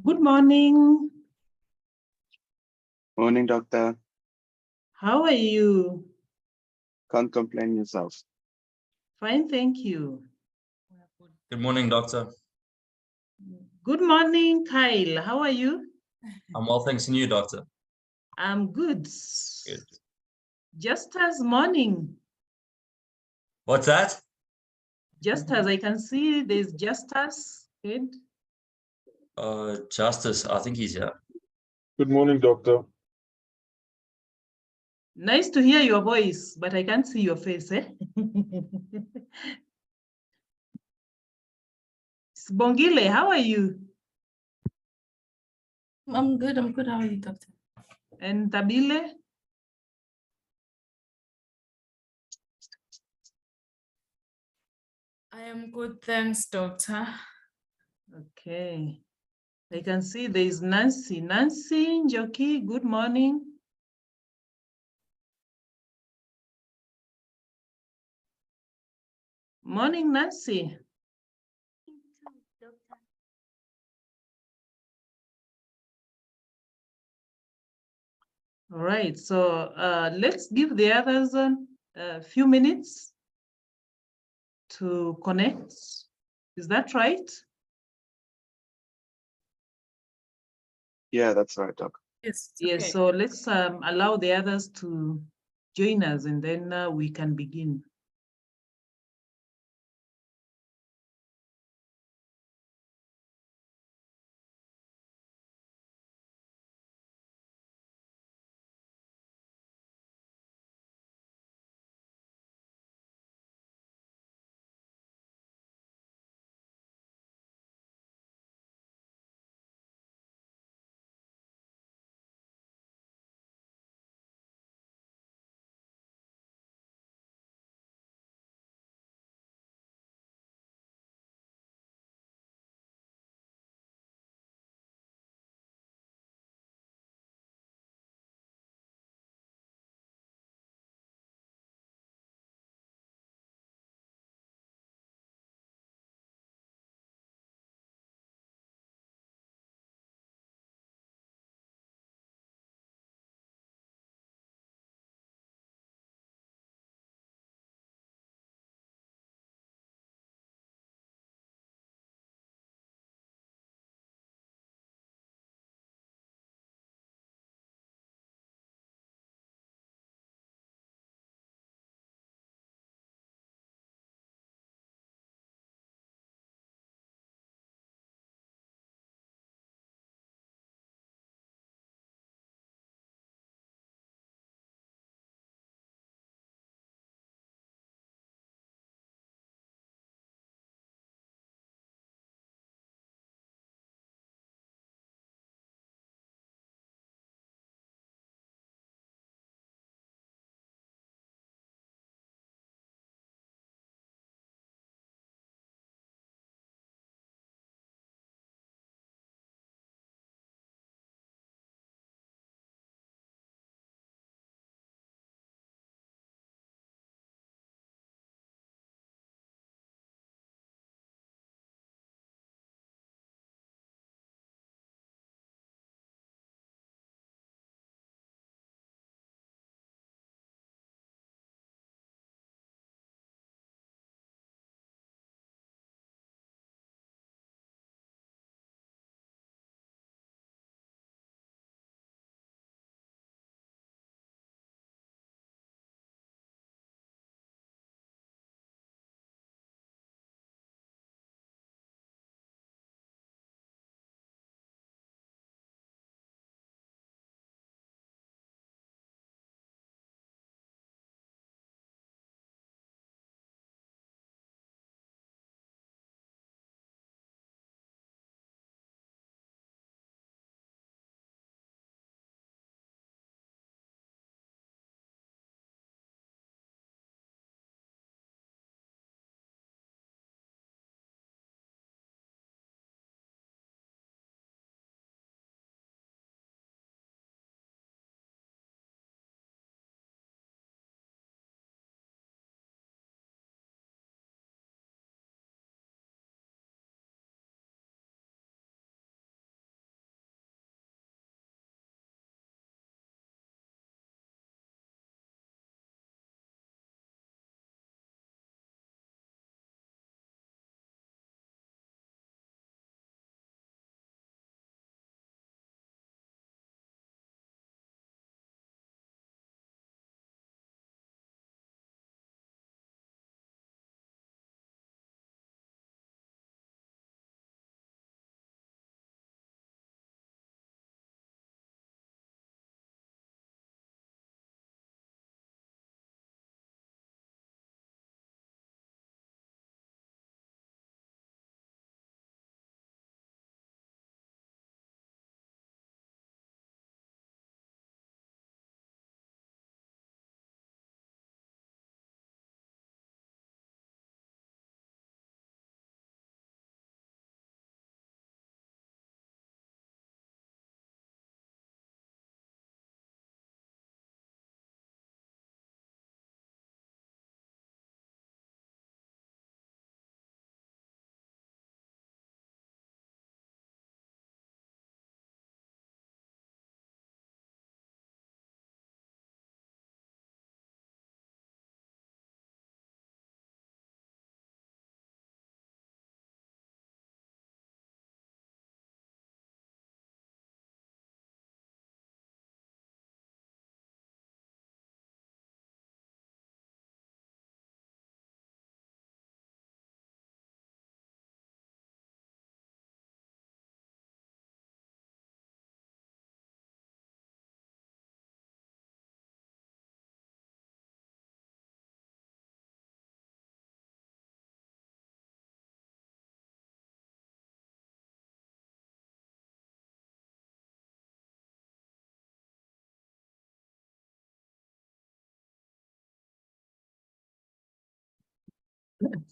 Good morning. Morning, doctor. How are you? Can't complain yourself. Fine, thank you. Good morning, doctor. Good morning, Kyle. How are you? I'm well, thanks. And you, doctor? I'm good. Good. Just as morning. What's that? Just as I can see, there's Justus. Good. Justice. I think he's here. Good morning, doctor. Nice to hear your voice, but I can't see your face, eh? Bongile, how are you? I'm good. How are you, doctor? And Tabile? I am good, thanks, doctor. Okay. I can see there is Nancy. Nancy Njoki, good morning. Morning, Nancy. All right, so let's give the others a few minutes to connect. Is that right? Yeah, that's right, doc. Yes. Yes, Okay. so let's allow the others to join us and then we can begin.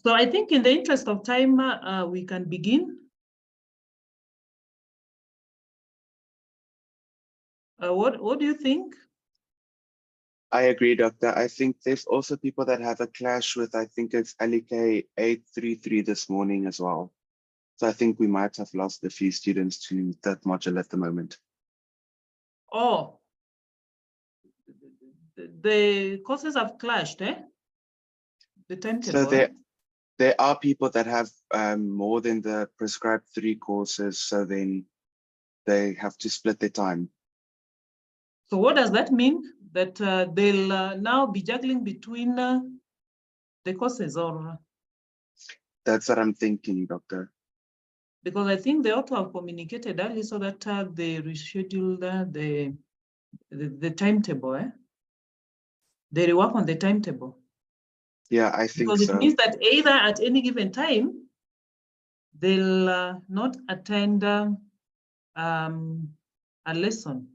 So I think in the interest of time, we can begin. What do you think? I agree, Doctor. I think there's also people that have a clash with, I think it's LEK 833 this morning as well. So I think we might have lost a few students to that module at the moment. Oh, the courses have clashed, eh? The timetable. So there are people that have more than the prescribed 3 courses, so then they have to split their time. So what does that mean? That they'll now be juggling between the courses, or? That's what I'm thinking, Doctor. Because I think they ought to have communicated early so that they reschedule the timetable, eh? They rework on the timetable. Yeah, I think Because so. it means that either at any given time, they'll not attend a lesson.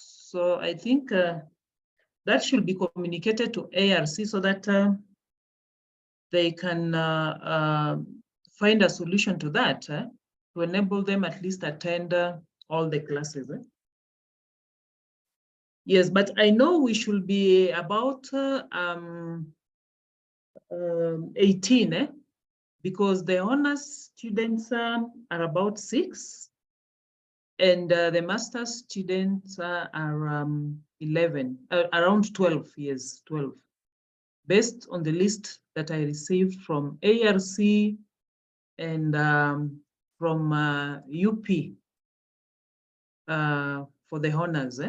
So I think that should be communicated to ARC so that they can find a solution to that, to enable them at least attend all the classes. Yes, but I know we should be about 18, because the honors students are about 6, and the master's students are 11, around 12 years, 12, based on the list that I received from ARC and from UP for the honors.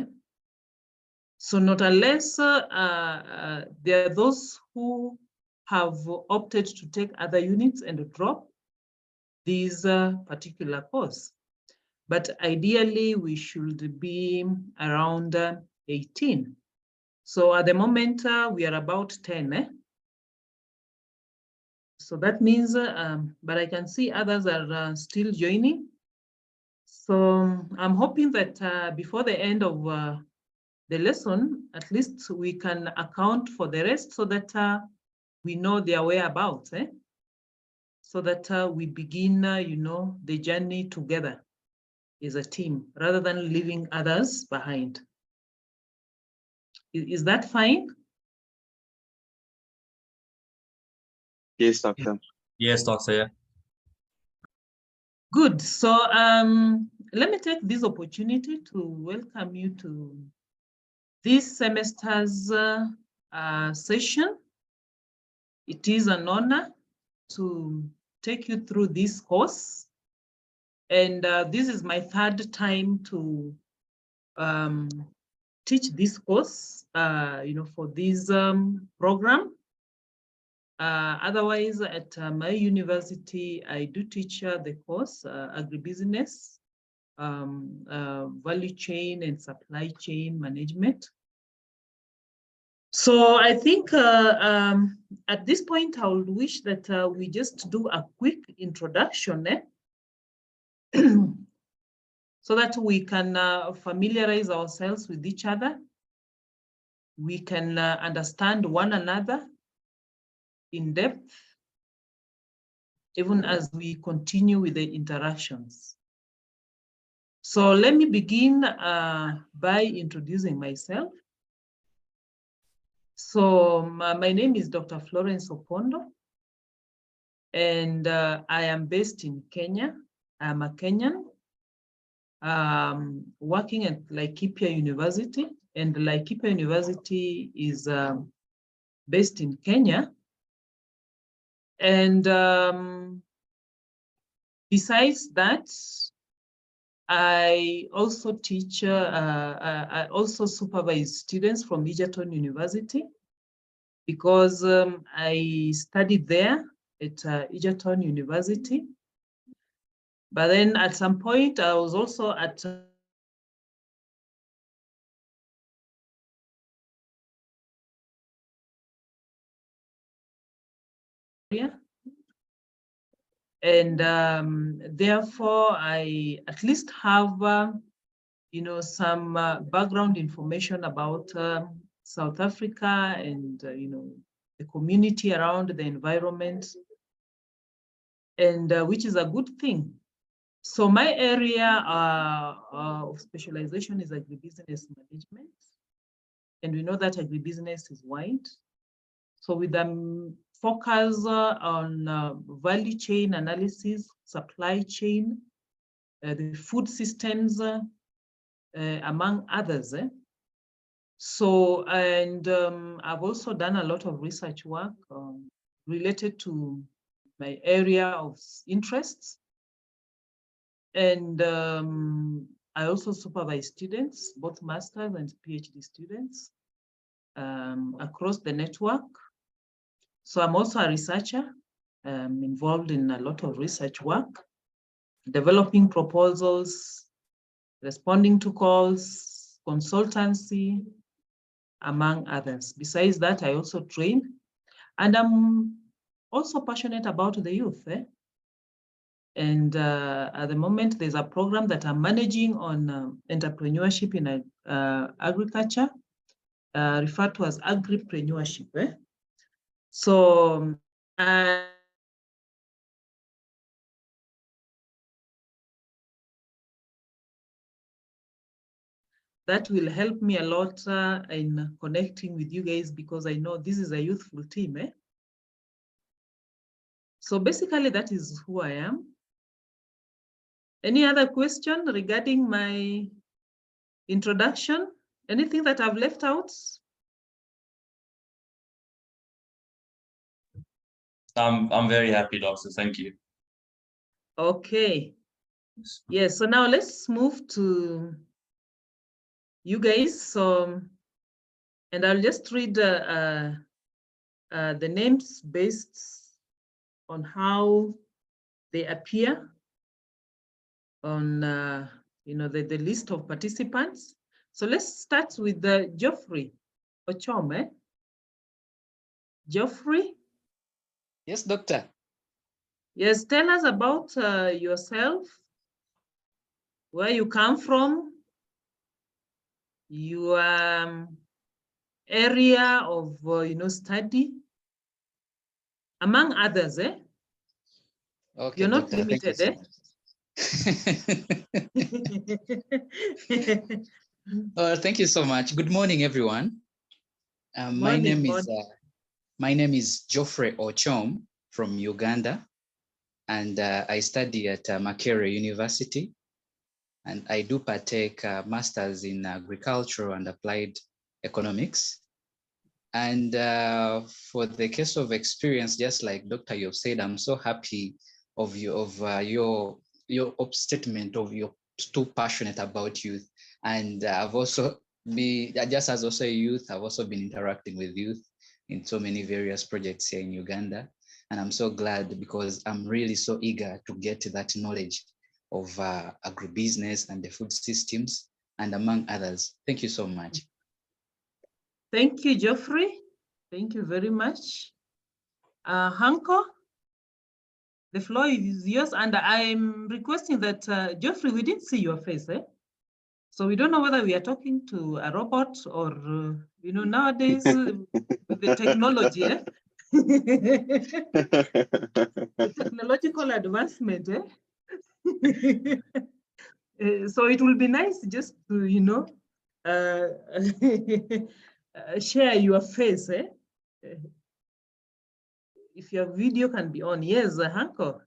So not unless there are those who have opted to take other units and drop these particular course. But ideally, we should be around 18. So at the moment, we are about 10. So that means, but I can see others are still joining. So I'm hoping that before the end of the lesson, at least we can account for the rest so that we know their whereabouts, so that we begin, the journey together as a team, rather than leaving others behind. Is that fine? Yes, Doctor. Yes, Doctor. Yeah. Good. So let me take this opportunity to welcome you to this semester's session. It is an honor to take you through this course. And this is my 3rd time to teach this course, for this program. Otherwise, at my university, I do teach the course, agribusiness, value chain and supply chain management. So I think at this point, I would wish that we just do a quick introduction, so that we can familiarize ourselves with each other. We can understand one another in depth, even as we continue with the interactions. So let me begin by introducing myself. So my name is Dr. Florence Opondo, and I am based in Kenya. I'm a Kenyan, working at Laikipia University, and Laikipia University is based in Kenya. And besides that, I also teach, I also supervise students from Egerton University, because I studied there at Egerton University. But then at some point, I was also at and therefore I at least have some background information about South Africa and, the community around the environment, and which is a good thing. So my area of specialization is agribusiness management. And we know that agribusiness is wide. So with the focus on value chain analysis, supply chain, the food systems, among others. So, and I've also done a lot of research work related to my area of interests. And I also supervise students, both masters and PhD students across the network. So I'm also a researcher involved in a lot of research work, developing proposals, responding to calls, consultancy, among others. Besides that, I also train, and I'm also passionate about the youth. And at the moment, there's a program that I'm managing on entrepreneurship in agriculture, referred to as agripreneurship. So that will help me a lot in connecting with you guys, because I know this is a youthful team. So basically, that is who I am. Any other question regarding my introduction? Anything that I've left out? I'm very happy, Doctor. Thank you. Okay. Yes, so now let's move to you guys. So, and I'll just read the names based on how they appear on the list of participants. So let's start with Geoffrey Ochome. Geoffrey? Yes, doctor. Yes, tell us about yourself, where you come from, your area of study, among others. Okay, You're not doctor, thank you limited. Oh, thank you so much. Good morning, everyone. My name is Geoffrey Ochome from Uganda, and I study at Makerere University, and I do partake masters in agricultural and applied economics. And for the case of experience, just like Dr. you've said, I'm so happy of your statement of you're too passionate about youth. And I've also just as also a youth, I've also been interacting with youth in so many various projects here in Uganda. And I'm so glad, because I'm really so eager to get that knowledge of agribusiness and the food systems, and among others. Thank you so much. Thank you, Geoffrey. Thank you very much. Hanko, the floor is yours, and I'm requesting that, Geoffrey, we didn't see your face, so we don't know whether we are talking to a robot or, nowadays with the technology, the technological advancement, so it will be nice just to, share your face, if your video can be on. Yes, Hanko.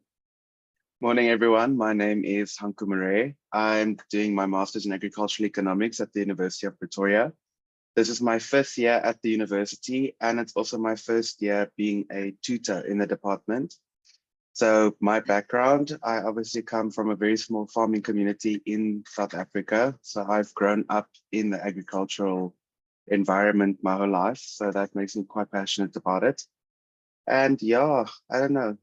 Morning, everyone. My name is Hanko Murray. I'm doing my master's in agricultural economics at the University of Pretoria. This is my first year at the university, and it's also my first year being a tutor in the department. So my background, I obviously come from a very small farming community in South Africa. So I've grown up in the agricultural environment my whole life. So that makes me quite passionate about it. And yeah, I don't know.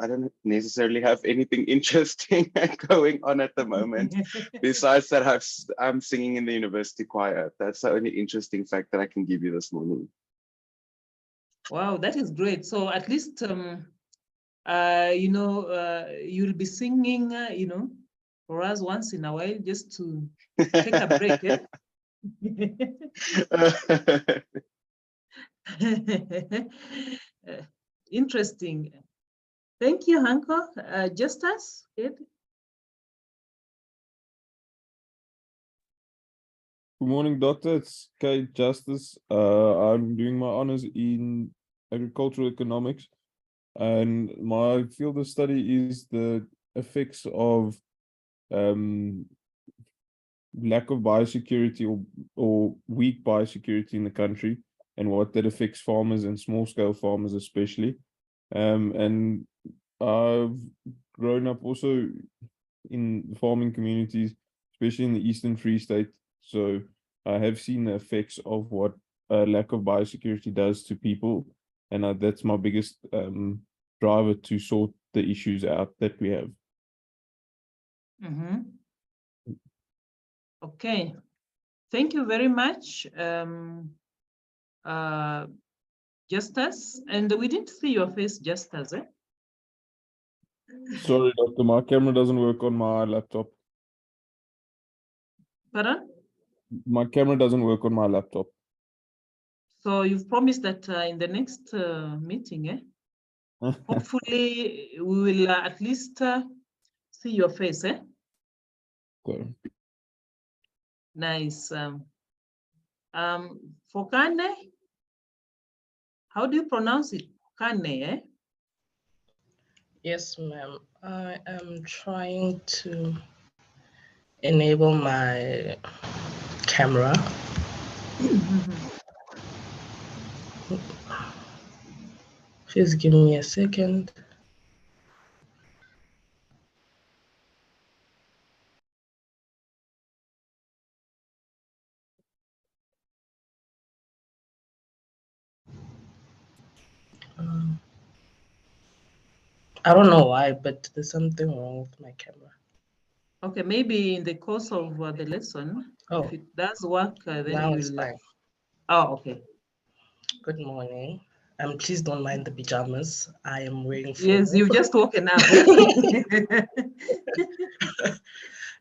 I don't necessarily have anything interesting going on at the moment. Besides that, I'm singing in the university choir. That's the only interesting fact that I can give you this morning. Wow, that is great. So at least, you'll be singing, for us once in a while, just to take a break. Eh? Interesting. Thank you, Hanko. Justus, Ed? Good morning, Doctor. It's Kate Justice. I'm doing my honors in agricultural economics, and my field of study is the effects of lack of biosecurity or weak biosecurity in the country, and what that affects farmers and small scale farmers especially. And I've grown up also in farming communities, especially in the Eastern Free State. So I have seen the effects of what lack of biosecurity does to people, and that's my biggest driver to sort the issues out that we have. Mm-hmm. Okay, thank you very much, Justus. And we didn't see your face, Justus. Eh? Sorry, Doctor, my camera doesn't work on my laptop. Pardon? My camera doesn't work on my laptop. So you've promised that in the next meeting, eh? Hopefully we will at least see your face, eh? Okay. Nice. For Kane, how do you pronounce it? Kane, eh? Yes, ma'am. I am trying to enable my camera. Please give me a second. I don't know why, but there's something wrong with my camera. Okay, maybe in the course of the lesson, Oh, if it does work, then now it's you'll. fine. Oh, okay. Good morning. Please don't mind the pajamas. I am wearing full. Yes, you've just woken up.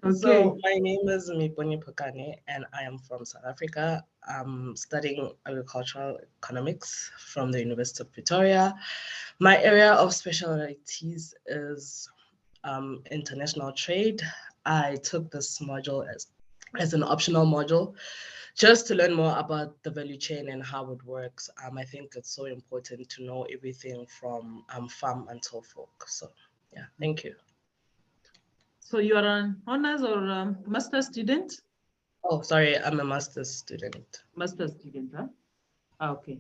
Okay. So my name is Miponi Pokane, and I am from South Africa. I'm studying agricultural economics from the University of Pretoria. My area of specialties is international trade. I took this module as an optional module just to learn more about the value chain and how it works. I think it's so important to know everything from farm until fork. So yeah, thank you. So you are an honors or master's student? Oh, sorry, I'm a master's student. Master's student, huh? Okay.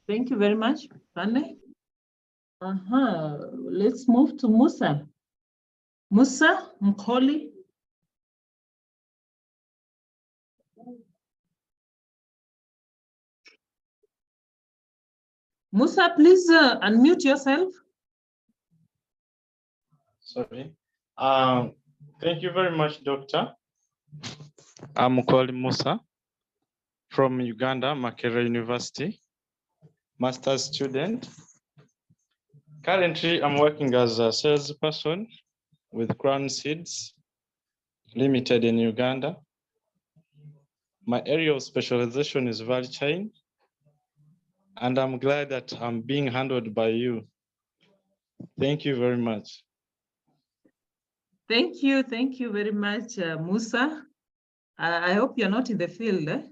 Thank you very much, Kane. Let's move to Musa. Musa Mkholi. Musa, please unmute yourself. Sorry. Thank you very much, Doctor. I'm Mkholi Musa from Uganda, Makerere University, master's student. Currently, I'm working as a salesperson with Crown Seeds Limited in Uganda. My area of specialization is value chain, and I'm glad that I'm being handled by you. Thank you very much. Thank you very much, Musa. I hope you're not in the field. Eh?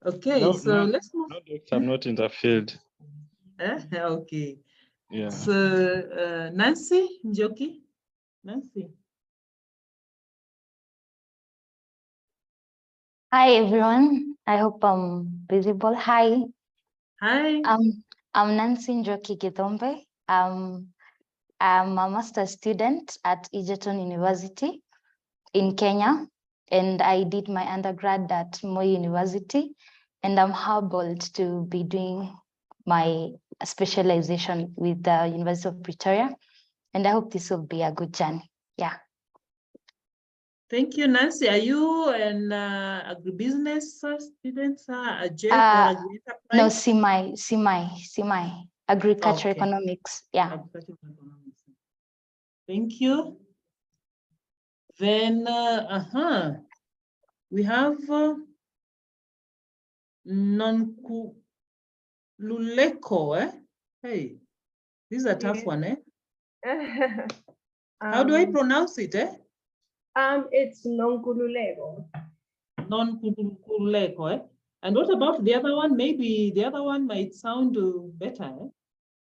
Okay, No, so let's move. No, Doctor, I'm not in the field. Okay. Yeah. So Nancy Njoki. Nancy. Hi everyone. I hope I'm visible. Hi. Hi. I'm Nancy Njoki Githombe. I'm a master's student at Egerton University in Kenya, and I did my undergrad at Moi University, and I'm humbled to be doing my specialization with the University of Pretoria, and I hope this will be a good journey. Yeah. Thank you, Nancy. Are you an agribusiness student, a JEC or agri-enterprise? No, CMI, agriculture Okay. economics. Yeah. Agriculture economics. Thank you. Then, we have Nonkululeko, eh? Hey, this is a tough one, eh? How do I pronounce it, eh? It's Nonkululeko. Nonkululeko, eh? And what about the other one? Maybe the other one might sound better, eh?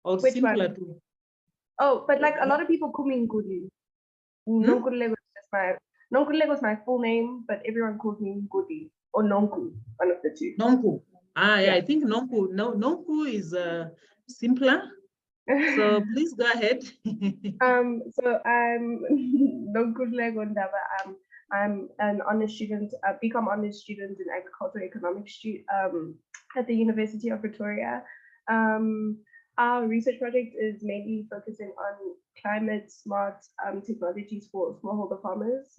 Or Which simpler one? to. Oh, but like a lot of people call me Ngudi. Nonkululeko is my full name, but everyone calls me Ngudi or Nonku, one of the two. Nonku. Yeah, Yeah. I think Nonku. No, Nonku is simpler. So please go ahead. So I'm Nonkululeko Ndaba. I'm an honors student, a BCom honors student in agricultural economics at the University of Pretoria. Our research project is mainly focusing on climate smart technologies for smallholder farmers,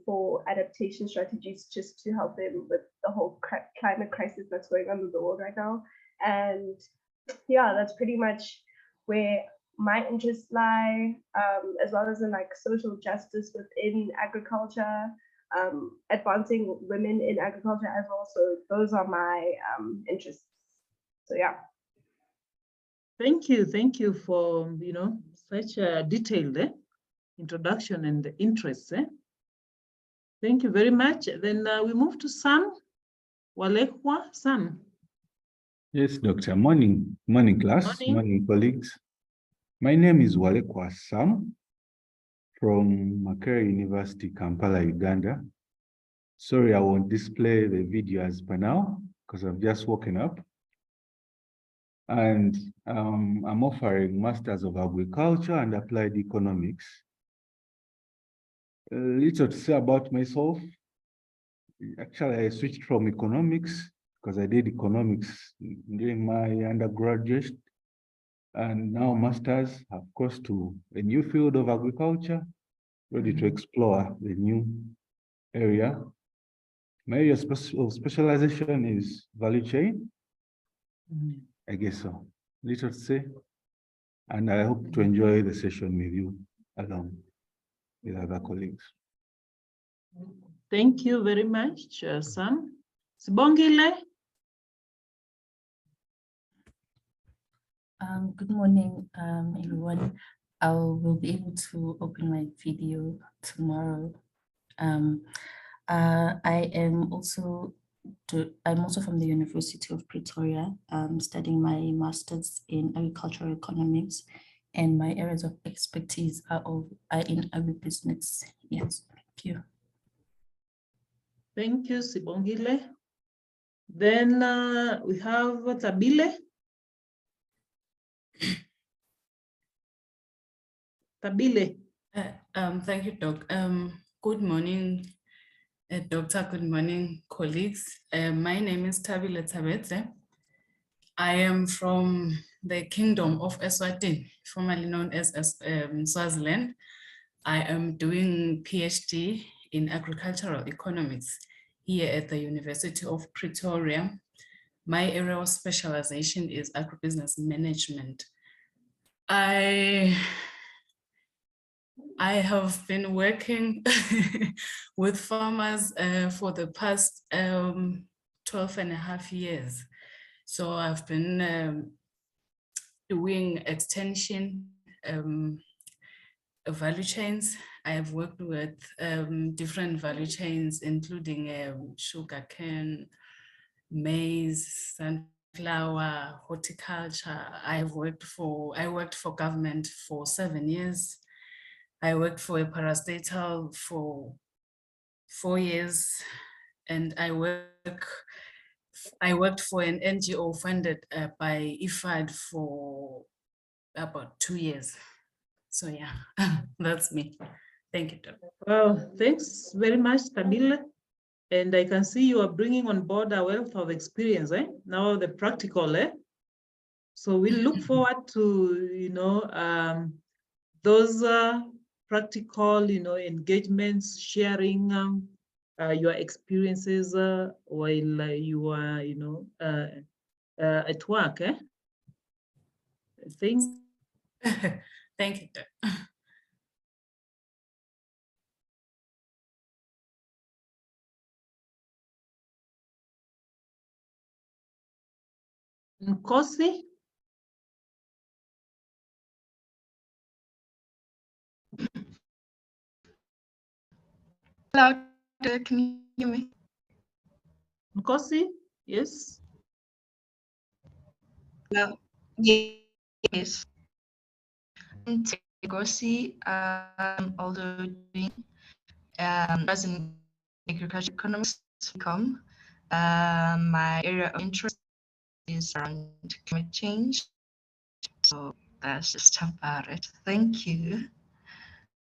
for adaptation strategies, just to help them with the whole climate crisis that's going on in the world right now. And yeah, that's pretty much where my interests lie, as well as in like social justice within agriculture, advancing women in agriculture as well. So those are my interests. So yeah. Thank you for such a detailed introduction and interests. Thank you very much. Then we move to Sam Walekwa. Sam. Yes, Doctor. Morning class, morning colleagues. My name is Walekwa Sam from Makerere University, Kampala, Uganda. Sorry, I won't display the video as per now because I've just woken up. And I'm offering Masters of Agriculture and Applied Economics. A little to say about myself. Actually, I switched from economics because I did economics during my undergraduate. And now masters have crossed to a new field of agriculture, ready to explore the new area. My area of specialization is value chain. I guess so. Little to say. And I hope to enjoy the session with you along with other colleagues. Thank you very much, Sam. Sibongile. Good morning, everyone. I will be able to open my video tomorrow. I'm also from the University of Pretoria, studying my master's in agricultural economics, and my areas of expertise are in agribusiness. Yes, thank you. Thank you, Sibongile. Then we have Tabile. Tabile. Thank you, Doc. Good morning, Doctor. Good morning, colleagues. My name is Tabile Tabete. I am from the Kingdom of Eswatini, formerly known as Swaziland. I am doing PhD in agricultural economics here at the University of Pretoria. My area of specialization is agribusiness management. I have been working with farmers for the past 12.5 years. So I've been doing extension value chains. I have worked with different value chains, including sugarcane, maize, sunflower, horticulture. I worked for government for 7 years. I worked for a parastatal for 4 years, and I worked for an NGO funded by IFAD for about 2 years. So yeah, that's me. Thank you, Dr. Well, thanks very much, Tabile. And I can see you are bringing on board a wealth of experience, now the practical, So we look forward to, those practical, engagements, sharing your experiences while you are, at work, Thanks. Thank you, Doc. Nkosi? Hello, can you hear me? Nkosi, yes. Hello. Yes. I'm Nkosi. Also doing as in agriculture economics. My area of interest is around climate change. So that's just about it. Thank you.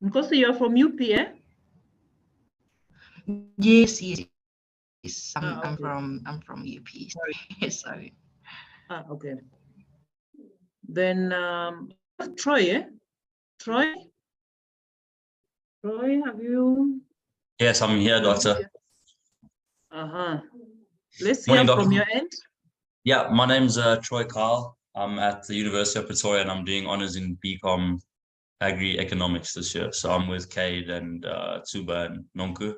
Nkosi, you're from UP, eh? Yes. I'm okay. from UP. Sorry. Okay. Then Troy, eh? Troy, have you? Yes, I'm here, Doctor. Let's Morning, hear from Doctor. your end. Yeah, my name's Troy Kyle. I'm at the University of Pretoria and I'm doing honors in BCom Agri-Economics this year. So I'm with Cade and Tsuba and Nonku.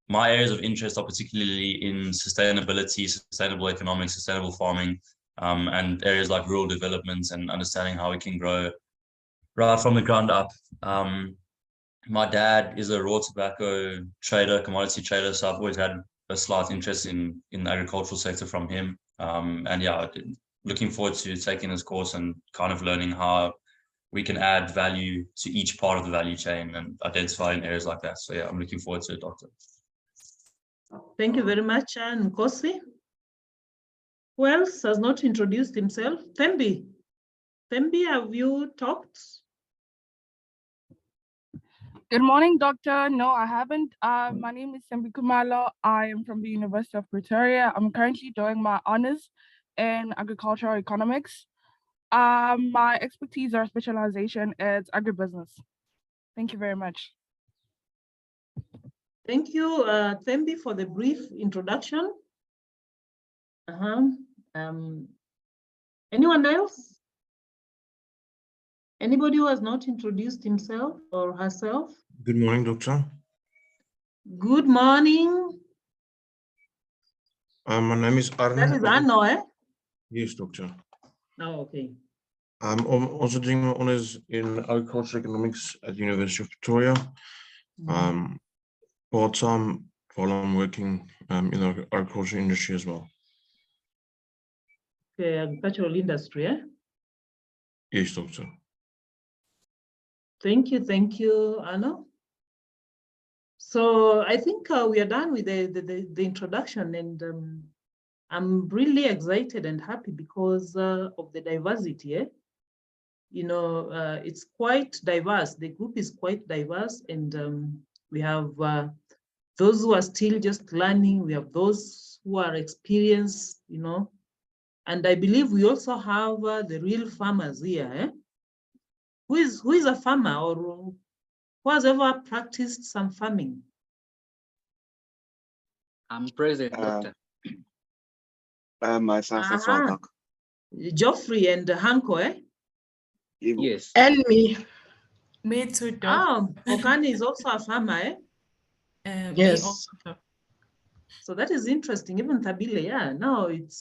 My areas of interest are particularly in sustainability, sustainable economics, sustainable farming, and areas like rural development and understanding how we can grow right from the ground up. My dad is a raw tobacco trader, commodity trader, so I've always had a slight interest in the agricultural sector from him. And yeah, looking forward to taking this course and kind of learning how we can add value to each part of the value chain and identify in areas like that. So yeah, I'm looking forward to it, Doctor. Thank you very much, Nkosi. Who else has not introduced himself? Thembi. Thembi, have you talked? Good morning, Doctor. No, I haven't. My name is Thembi Kumalo. I am from the University of Pretoria. I'm currently doing my honors in agricultural economics. My expertise or specialization is agribusiness. Thank you very much. Thank you, Thembi, for the brief introduction. Anyone else? Anybody who has not introduced himself or herself? Good morning, Doctor. Good morning. My name is Arne. That is Arno, eh? Yes, Doctor. Oh, okay. I'm also doing my honors in agricultural economics at the University of Pretoria. Part-time while I'm working in the agriculture industry as well. Okay, agricultural industry, eh? Yes, Doctor. Thank you, Arno. So I think we are done with the introduction, and I'm really excited and happy because of the diversity. Eh? You know, it's quite diverse. The group is quite diverse, and we have those who are still just learning. We have those who are experienced, you know, and I believe we also have the real farmers here. Eh? Who is a farmer or who has ever practiced some farming? I'm present, Doctor. Myself as well, Doc. Geoffrey and Hanko, eh? Yes. And me. Me too, Doc. Oh, Okani is also a farmer, eh? Yes. Me also. So that is interesting. Even Tabile, yeah. Now it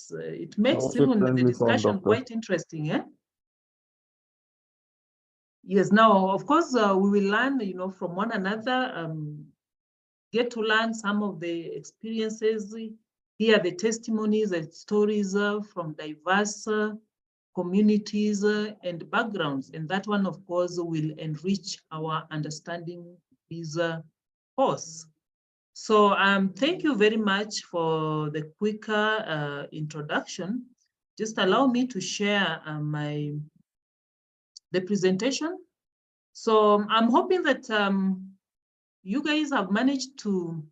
makes Also even the friendly farm, discussion Doctor. quite interesting, eh? Yes. Now, of course, we will learn, you know, from one another. Get to learn some of the experiences, hear the testimonies and stories from diverse communities and backgrounds. And that one, of course, will enrich our understanding this course. So thank you very much for the quicker introduction. Just allow me to share the presentation. So I'm hoping that you guys have managed to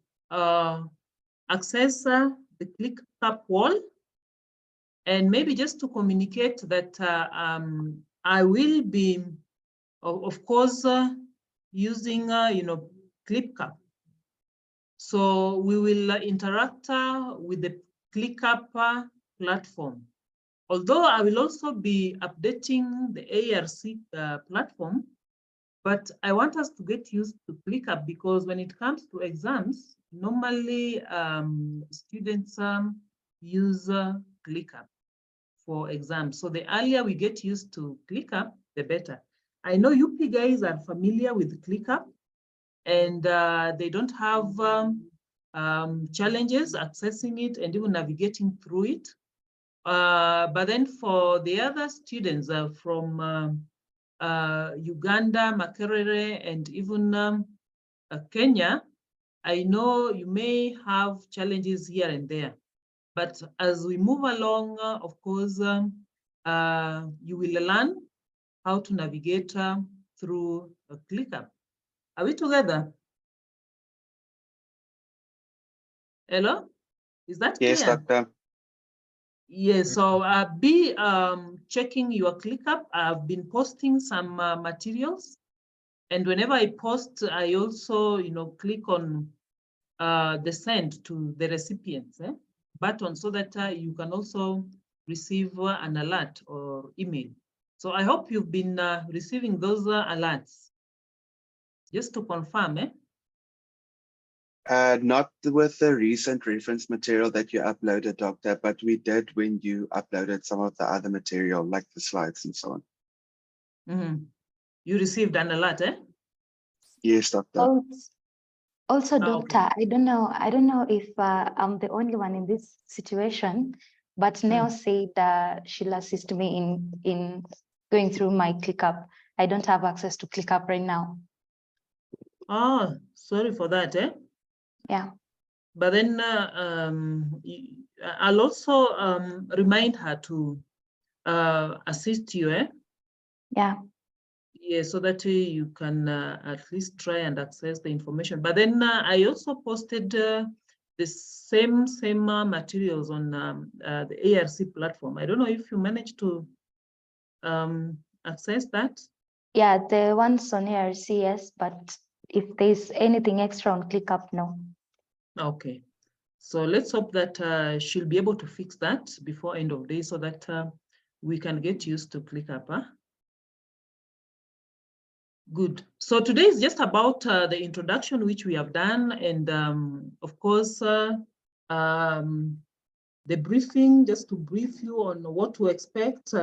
access the ClickUp wall, and maybe just to communicate that I will be, of course, using you know, ClickUp. So we will interact with the ClickUp platform. Although I will also be updating the ARC platform, but I want us to get used to ClickUp because when it comes to exams, normally students use ClickUp for exams. So the earlier we get used to ClickUp, the better. I know UP guys are familiar with ClickUp, and they don't have challenges accessing it and even navigating through it. But then for the other students from Uganda, Makerere, and even Kenya, I know you may have challenges here and there. But as we move along, of course, you will learn how to navigate through ClickUp. Are we together? Hello? Is that clear? Yes, Doctor. Yes, so be checking your ClickUp. I've been posting some materials, and whenever I post, I also, click on the send to the recipients button so that you can also receive an alert or email. So I hope you've been receiving those alerts. Just to confirm, Not with the recent reference material that you uploaded, Doctor, but we did when you uploaded some of the other material, like the slides and so on. Mm-hmm. You received an alert, Yes, Doctor. Also, Doctor, I don't know if I'm the only one in this situation, but Neo said she'll assist me in going through my ClickUp. I don't have access to ClickUp right now. Oh, sorry for that, Yeah. But then I'll also remind her to assist you, Yeah. Yeah, so that you can at least try and access the information. But then I also posted the same materials on the ARC platform. I don't know if you managed to access that. Yeah, the ones on ARC, yes, but if there's anything extra on ClickUp, no. Okay, so let's hope that she'll be able to fix that before end of day so that we can get used to ClickUp. Huh? Good. So today is just about the introduction, which we have done, and of course, the briefing, just to brief you on what to expect,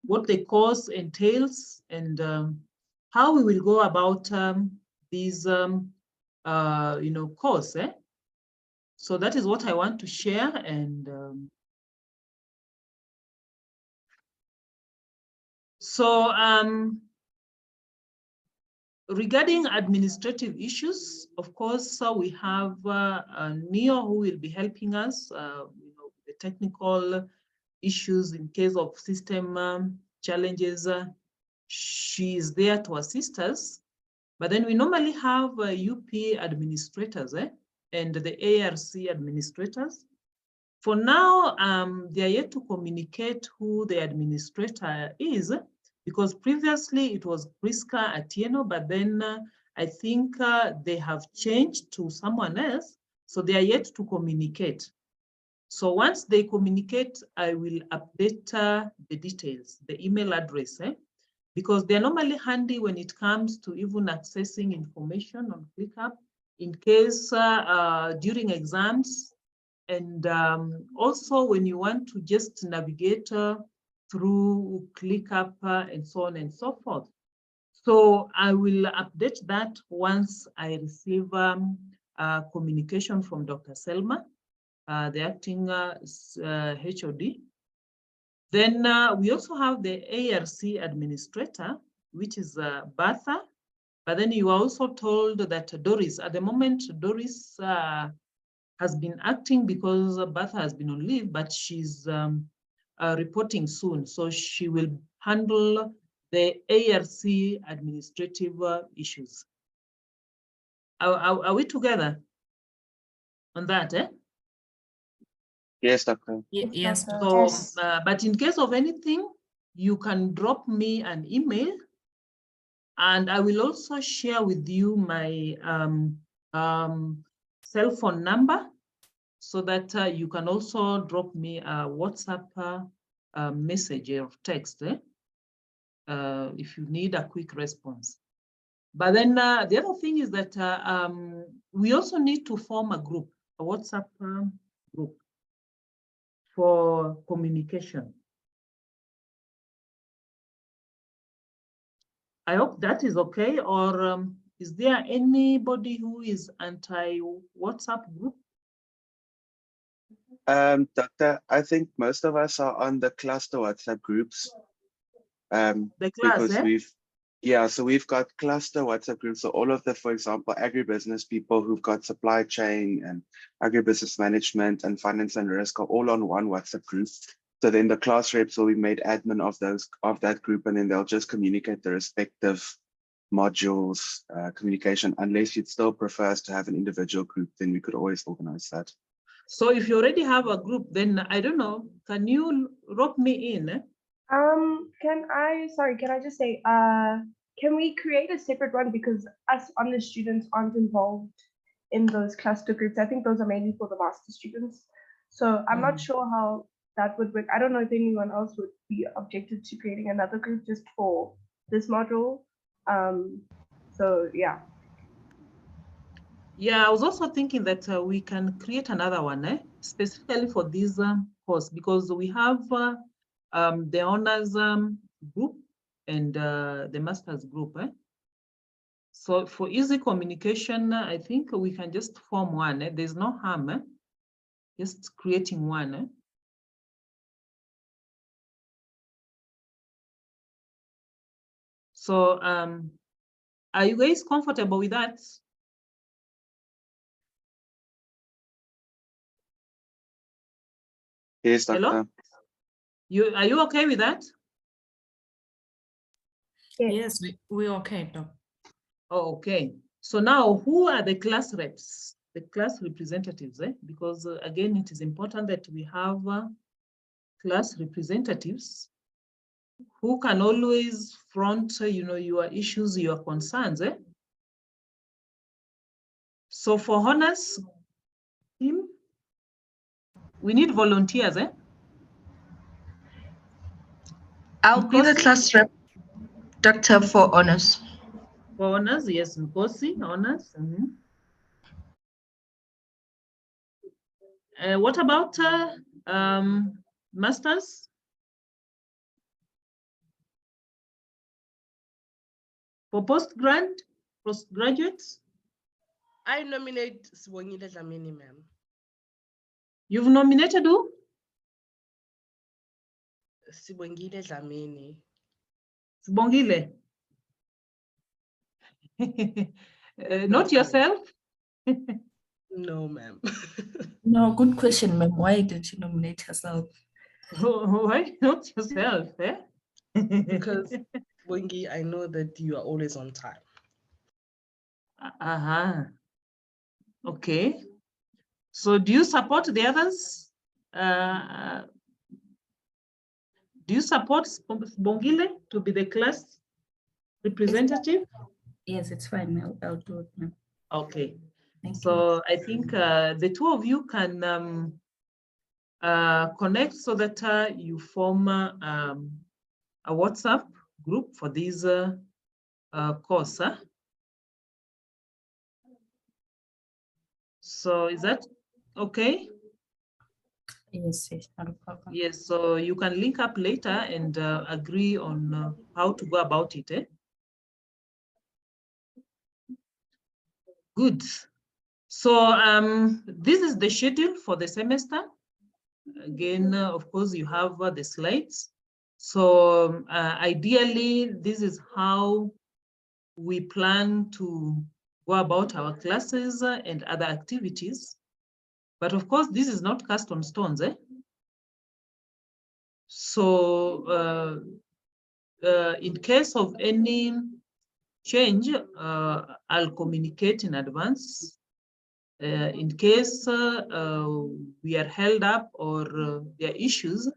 what the course entails, and how we will go about these, course. So that is what I want to share, and regarding administrative issues, of course, we have Neo who will be helping us, the technical issues in case of system challenges. She is there to assist us. But then we normally have UP administrators and the ARC administrators. For now, they are yet to communicate who the administrator is, because previously it was Priska Atieno, but then I think they have changed to someone else, so they are yet to communicate. So once they communicate, I will update the details, the email address, because they're normally handy when it comes to even accessing information on ClickUp in case during exams, and also when you want to just navigate through ClickUp and so on and so forth. So I will update that once I receive communication from Dr. Selma, the acting HOD. Then we also have the ARC administrator, which is Bertha. But then you are also told that Doris, at the moment, Doris has been acting because Bertha has been on leave, but she's reporting soon. So she will handle the ARC administrative issues. Are we together on that, Yes, Doctor. Yes. So, but in case of anything, you can drop me an email, and I will also share with you my cell phone number so that you can also drop me a WhatsApp message or text if you need a quick response. But then the other thing is that we also need to form a group, a WhatsApp group for communication. I hope that is okay, or is there anybody who is anti-WhatsApp group? Doctor, I think most of us are on the cluster WhatsApp groups. The class, Because eh? so we've got cluster WhatsApp groups. So all of the, for example, agribusiness people who've got supply chain and agribusiness management and finance and risk are all on one WhatsApp group. So then the class reps will be made admin of that group, and then they'll just communicate the respective modules, communication. Unless you'd still prefer us to have an individual group, then we could always organize that. So if you already have a group, then I don't know, can you rope me in? Eh? Can I just say, can we create a separate one, because us honor students aren't involved in those cluster groups. I think those are mainly for the master students. So I'm not sure how that would work. I don't know if anyone else would be objected to creating another group just for this module. So yeah. Yeah, I was also thinking that we can create another one, specifically for this course, because we have the honors group and the master's group. So for easy communication, I think we can just form one. There's no harm, just creating one. So are you guys comfortable with that? Yes, Doctor. Hello? Are you okay with that? Yes, we're okay, Doc. Oh, okay. So now, who are the class reps, the class representatives? Because again, it is important that we have class representatives who can always front, your issues, your concerns. So for honors team, we need volunteers. I'll be the class rep, Doctor, for honors. For honors, yes, Nkosi, honors. What about masters? For postgraduates? I nominate Sibongile Dlamini, ma'am. You've nominated who? Sibongile Dlamini. Sibongile. Not yourself? No, ma'am. No, good question, ma'am. Why did she nominate herself? Why not yourself? Because, Bongi, I know that you are always on time. Okay. So do you support the others? Do you support Bongile to be the class representative? Yes, it's fine. I'll do it now. Okay. So I think the two of you can connect so that you form a WhatsApp group for this course. So is that okay? Yes, not a problem. Yes, so you can link up later and agree on how to go about it. Good. So this is the schedule for the semester. Again, of course, you have the slides. So ideally, this is how we plan to go about our classes and other activities. But of course, this is not cast on stones. So in case of any change, I'll communicate in advance. In case we are held up or there are issues,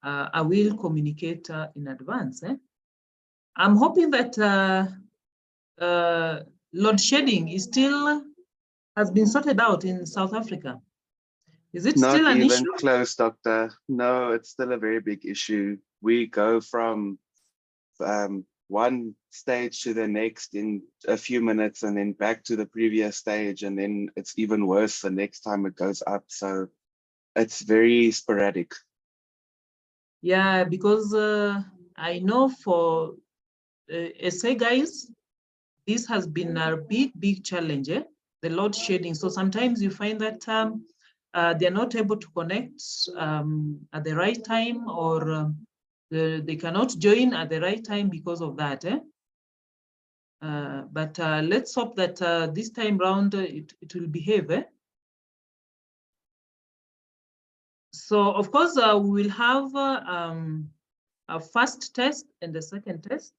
I will communicate in advance. I'm hoping that load shedding is has been sorted out in South Africa. Is it still an issue? Not even close, Doctor. No, it's still a very big issue. We go from one stage to the next in a few minutes and then back to the previous stage, and then it's even worse the next time it goes up. So it's very sporadic. Yeah, because I know for SA guys, this has been a big challenge, the load shedding. So sometimes you find that they're not able to connect at the right time, or they cannot join at the right time because of that. But let's hope that this time round it will behave. So of course we will have a first test and a second test.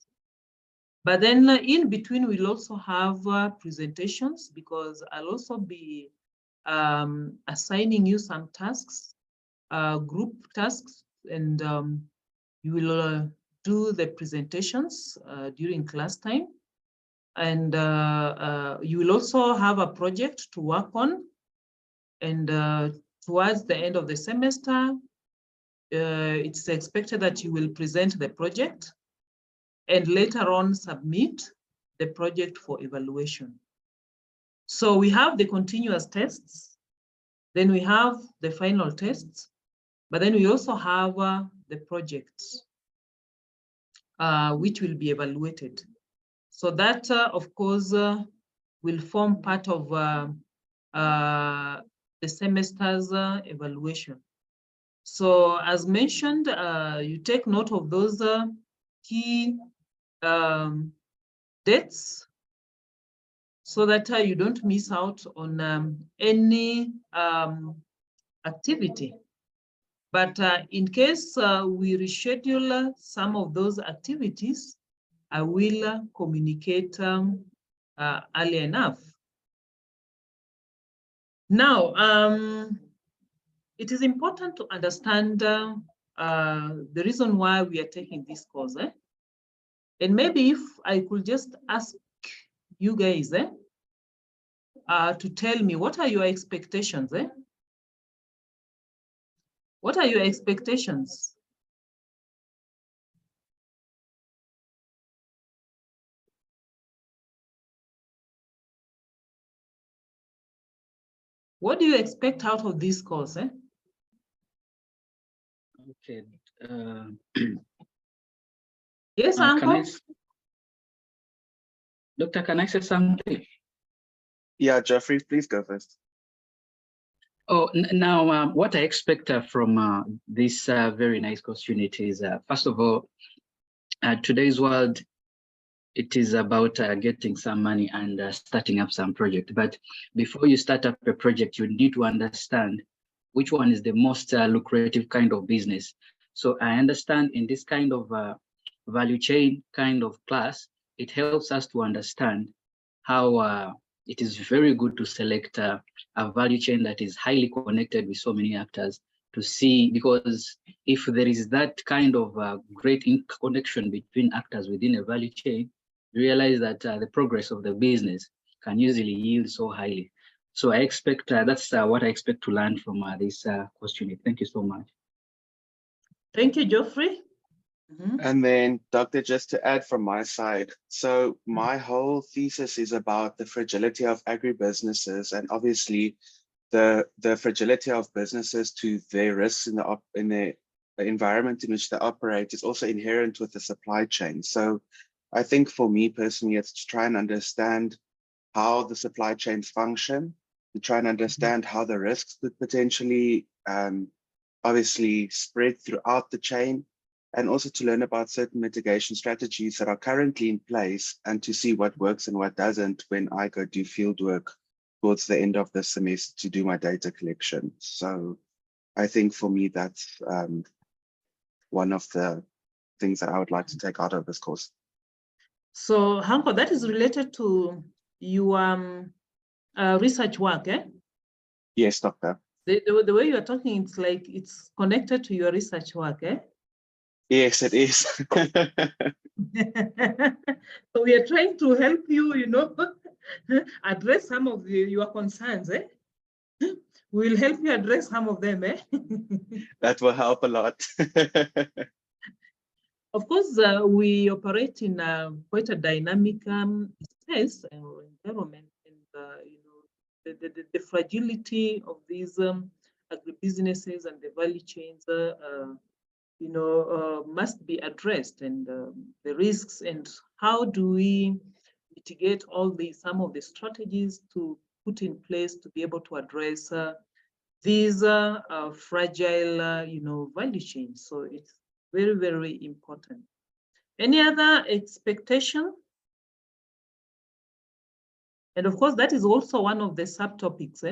But then in between, we'll also have presentations, because I'll also be assigning you some tasks, group tasks, and you will do the presentations during class time. And you will also have a project to work on. And towards the end of the semester, it's expected that you will present the project and later on submit the project for evaluation. So we have the continuous tests, then we have the final tests, but then we also have the projects which will be evaluated. So that, of course, will form part of the semester's evaluation. So as mentioned, you take note of those key dates, so that you don't miss out on any activity. But in case we reschedule some of those activities, I will communicate early enough. Now, it is important to understand the reason why we are taking this course. And maybe if I could just ask you guys to tell me, what are your expectations? What are your expectations? What do you expect out of this course? Okay. Yes, Uncle? Doctor, can I say something? Yeah, Jeffrey, please go first. Oh, now what I expect from this very nice course unit is, first of all, today's world, it is about getting some money and starting up some project. But before you start up a project, you need to understand which one is the most lucrative kind of business. So I understand in this kind of value chain kind of class, it helps us to understand how it is very good to select a value chain that is highly connected with so many actors, to see, because if there is that kind of great connection between actors within a value chain, you realize that the progress of the business can usually yield so highly. So I expect that's what I expect to learn from this course unit. Thank you so much. Thank you, Geoffrey. And then, Doctor, just to add from my side, so my whole thesis is about the fragility of agribusinesses, and obviously the fragility of businesses to their risks in the environment in which they operate is also inherent with the supply chain. So I think for me personally, it's to try and understand how the supply chains function, to try and understand how the risks could potentially obviously spread throughout the chain, and also to learn about certain mitigation strategies that are currently in place, and to see what works and what doesn't when I go do field work towards the end of the semester to do my data collection. So I think for me, that's one of the things that I would like to take out of this course. So Hanko, that is related to your research work, eh? Yes, Doctor. The way you are talking, it's like it's connected to your research work, eh? Yes, it is. So we are trying to help you, address some of your concerns, eh? We'll help you address some of them, eh? That will help a lot. Of course, we operate in quite a dynamic space or environment, and the fragility of these agribusiness businesses and the value chains, must be addressed, and the risks, and how do we mitigate all some of the strategies to put in place to be able to address these fragile, value chains. So it's very, very important. Any other expectation? And of course, that is also one of the subtopics.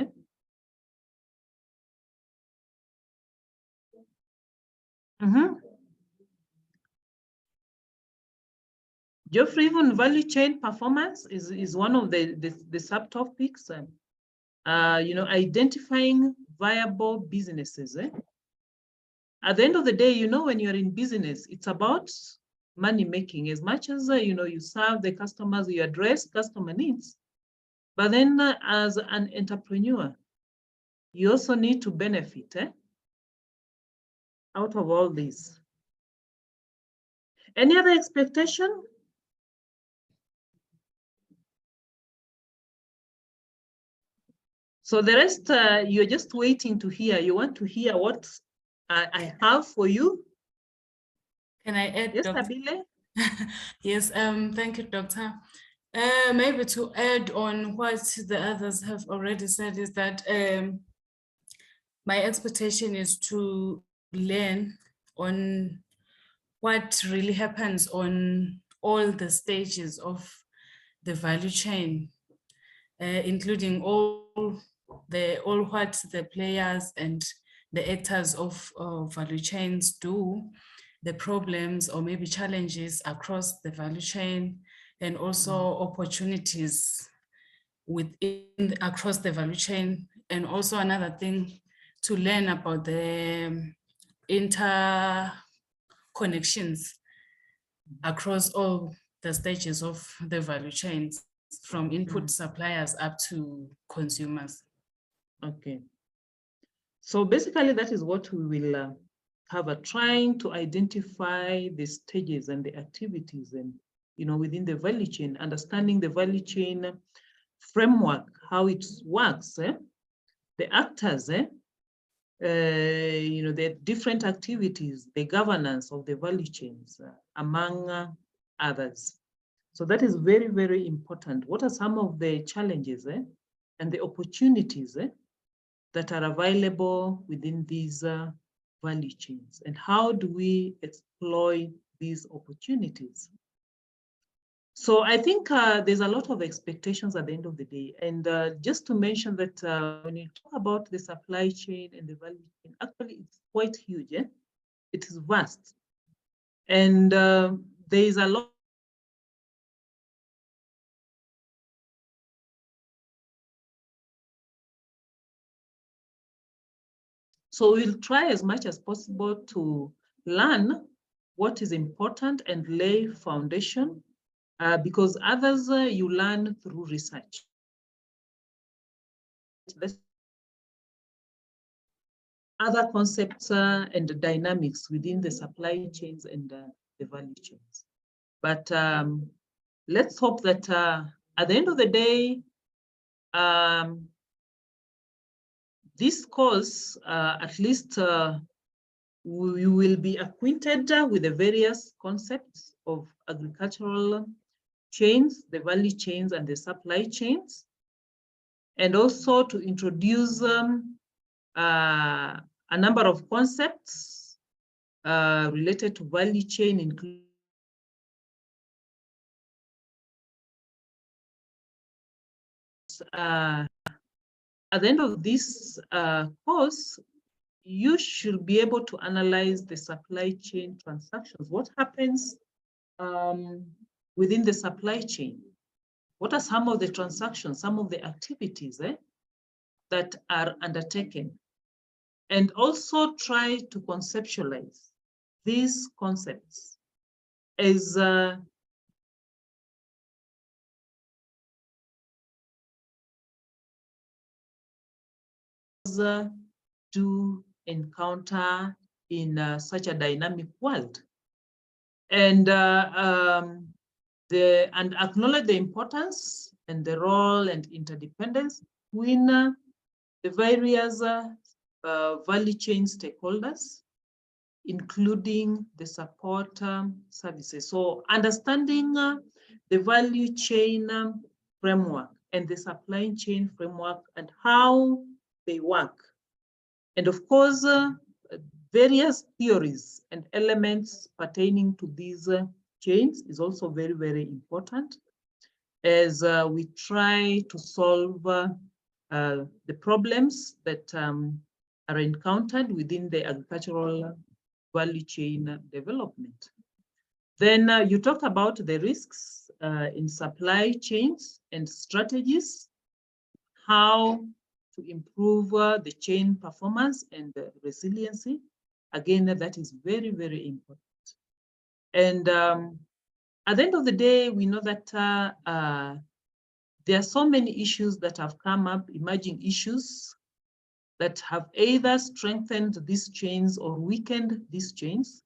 Geoffrey, even value chain performance is one of the subtopics. Identifying viable businesses. At the end of the day, when you're in business, it's about money making. As much as you serve the customers, you address customer needs. But then, as an entrepreneur, you also need to benefit out of all this. Any other expectation? So the rest, you're just waiting to hear. You want to hear what I have for you. Can I add? Yes, Dr. Abile? Yes, thank you, Doctor. Maybe to add on what the others have already said is that my expectation is to learn on what really happens on all the stages of the value chain, including all what the players and the actors of value chains do, the problems or maybe challenges across the value chain, and also opportunities across the value chain. And also another thing, to learn about the interconnections across all the stages of the value chains, from input suppliers up to consumers. Okay. So basically that is what we will cover, trying to identify the stages and the activities and, within the value chain, understanding the value chain framework, how it works, the actors, the different activities, the governance of the value chains, among others. So that is very, very important. What are some of the challenges and the opportunities that are available within these value chains, and how do we exploit these opportunities? So I think there's a lot of expectations at the end of the day. And just to mention that when you talk about the supply chain and the value chain, actually it's quite huge. It is vast. And there is a lot. So we'll try as much as possible to learn what is important and lay foundation, because others you learn through research. Other concepts and the dynamics within the supply chains and the value chains. But let's hope that at the end of the day, this course, at least we will be acquainted with the various concepts of agricultural chains, the value chains and the supply chains, and also to introduce a number of concepts related to value chain, including at the end of this course, you should be able to analyze the supply chain transactions. What happens within the supply chain? What are some of the transactions, some of the activities that are undertaken? And also try to conceptualize these concepts as do encounter in such a dynamic world, and acknowledge the importance and the role and interdependence between the various value chain stakeholders, including the support services. So understanding the value chain framework and the supply chain framework and how they work. And of course, various theories and elements pertaining to these chains is also very, very important as we try to solve the problems that are encountered within the agricultural value chain development. Then you talked about the risks in supply chains and strategies, how to improve the chain performance and resiliency. Again, that is very, very important. And at the end of the day, we know that there are so many issues that have come up, emerging issues that have either strengthened these chains or weakened these chains.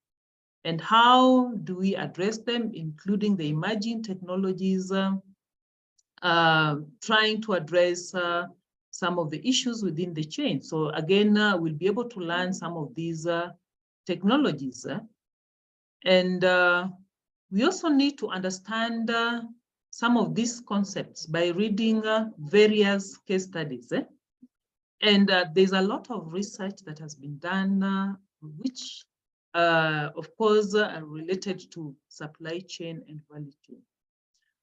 And how do we address them, including the emerging technologies, trying to address some of the issues within the chain. So again, we'll be able to learn some of these technologies. And we also need to understand some of these concepts by reading various case studies. And there's a lot of research that has been done, which of course are related to supply chain and value chain.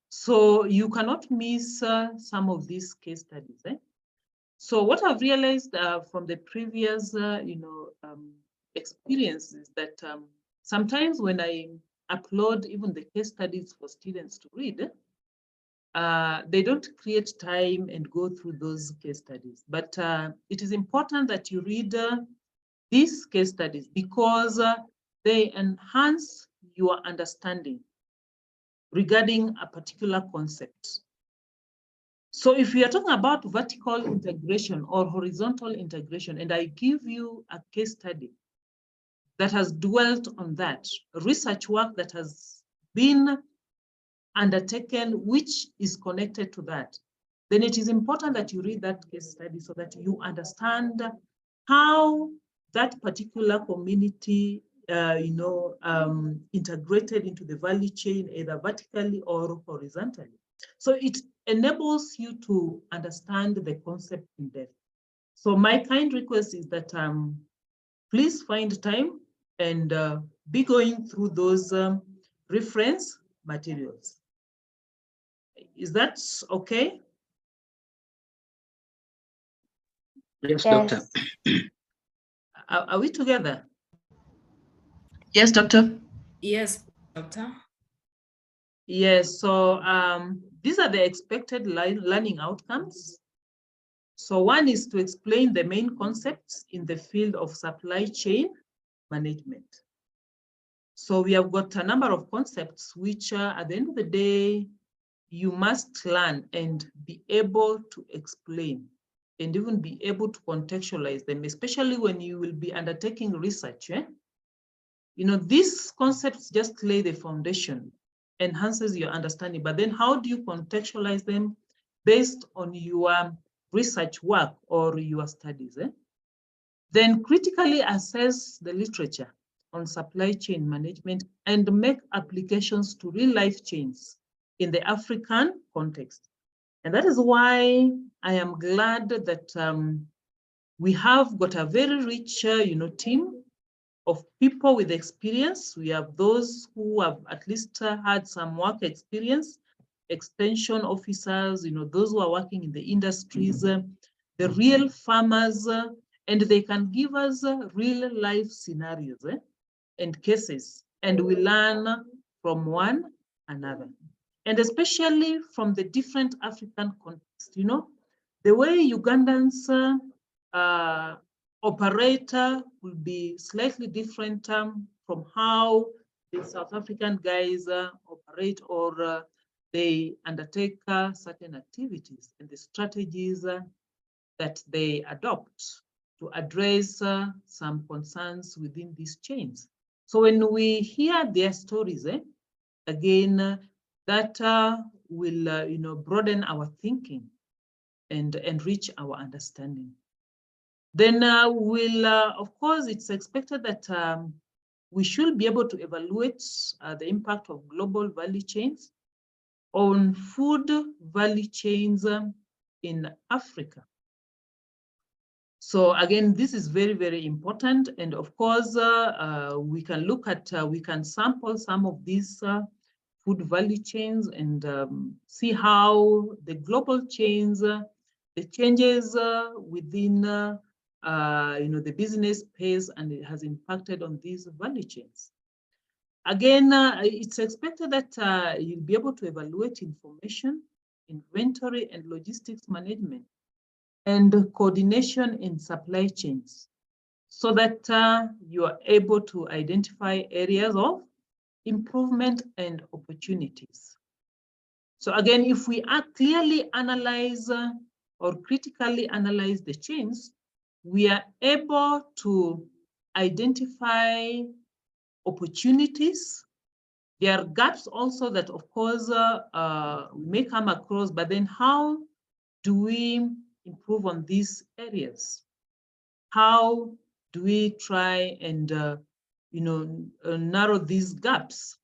So you cannot miss some of these case studies. So what I've realized from the previous experiences that sometimes when I upload even the case studies for students to read, they don't create time and go through those case studies. But it is important that you read these case studies because they enhance your understanding regarding a particular concept. So if we are talking about vertical integration or horizontal integration, and I give you a case study that has dwelt on that, research work that has been undertaken, which is connected to that, then it is important that you read that case study so that you understand how that particular community integrated into the value chain, either vertically or horizontally. So it enables you to understand the concept in depth. So my kind request is that please find time and be going through those reference materials. Is that okay? Yes, Doctor. Are we together? Yes, Doctor. Yes, Doctor. Yes, so these are the expected learning outcomes. So one is to explain the main concepts in the field of supply chain management. So we have got a number of concepts which at the end of the day, you must learn and be able to explain and even be able to contextualize them, especially when you will be undertaking research. These concepts just lay the foundation, enhances your understanding, but then how do you contextualize them based on your research work or your studies? Then critically assess the literature on supply chain management and make applications to real life chains in the African context. And that is why I am glad that we have got a very rich team of people with experience. We have those who have at least had some work experience, extension officers, those who are working in the industries, the real farmers, and they can give us real life scenarios and cases, and we learn from one another. And especially from the different African contexts, the way Ugandans operate will be slightly different from how the South African guys operate or they undertake certain activities and the strategies that they adopt to address some concerns within these chains. So when we hear their stories, again, that will broaden our thinking and enrich our understanding. Then of course, it's expected that we should be able to evaluate the impact of global value chains on food value chains in Africa. So again, this is very, very important. And of course, we can look at, we can sample some of these food value chains and see how the global chains, the changes within the business pace, and it has impacted on these value chains. Again, it's expected that you'll be able to evaluate information, inventory and logistics management, and coordination in supply chains, so that you are able to identify areas of improvement and opportunities. So again, if we clearly analyze or critically analyze the chains, we are able to identify opportunities. There are gaps also that, of course, we may come across, but then how do we improve on these areas? How do we try and narrow these gaps?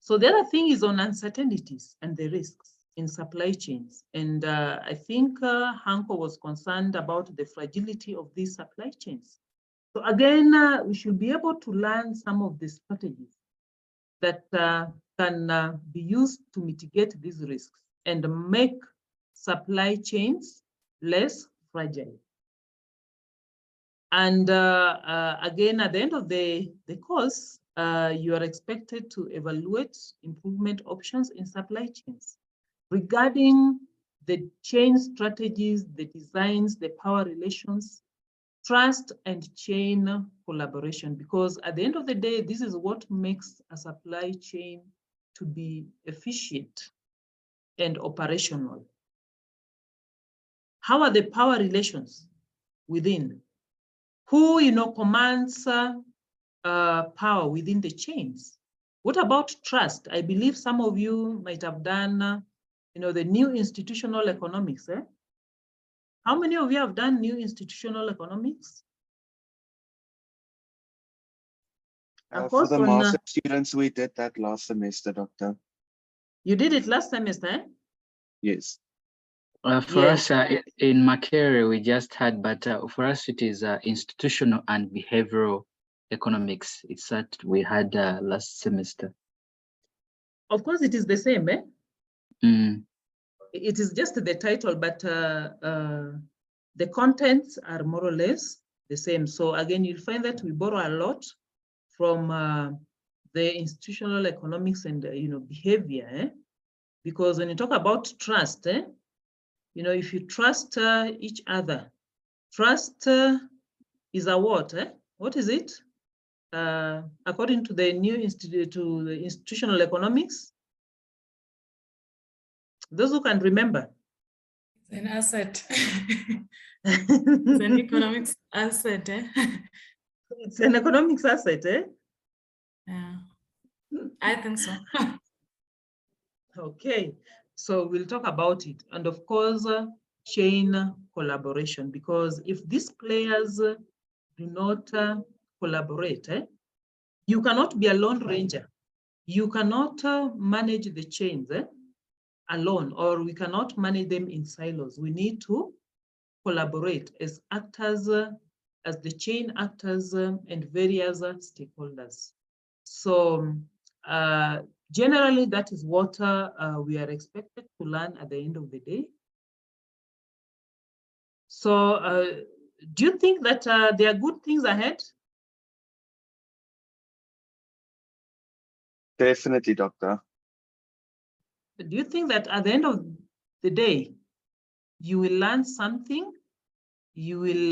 So the other thing is on uncertainties and the risks in supply chains. And I think Hanko was concerned about the fragility of these supply chains. So again, we should be able to learn some of the strategies that can be used to mitigate these risks and make supply chains less fragile. And again, at the end of the course, you are expected to evaluate improvement options in supply chains regarding the chain strategies, the designs, the power relations, trust and chain collaboration, because at the end of the day, this is what makes a supply chain to be efficient and operational. How are the power relations within? Who commands power within the chains? What about trust? I believe some of you might have done the new institutional economics. How many of you have done new institutional economics? For the master students, we did that last semester, Doctor. You did it last semester, eh? Yes. For us in Makerere, we just had, but for us it is institutional and behavioral economics. It's that we had last semester. Of course, it is the same, eh? Mm. It is just the title, but the contents are more or less the same. So again, you'll find that we borrow a lot from the institutional economics and behavior, eh? Because when you talk about trust, eh? If you trust each other, trust is a what? Eh? What is it? According to the new institutional economics, those who can remember. It's an asset. It's an economics asset. Eh? It's an economics asset, eh? Yeah, I think so. Okay, so we'll talk about it. And of course, chain collaboration, because if these players do not collaborate, you cannot be a lone ranger. You cannot manage the chains alone, or we cannot manage them in silos. We need to collaborate as actors, as the chain actors and various stakeholders. So generally, that is what we are expected to learn at the end of the day. So do you think that there are good things ahead? Definitely, Doctor. Do you think that at the end of the day, you will learn something? You will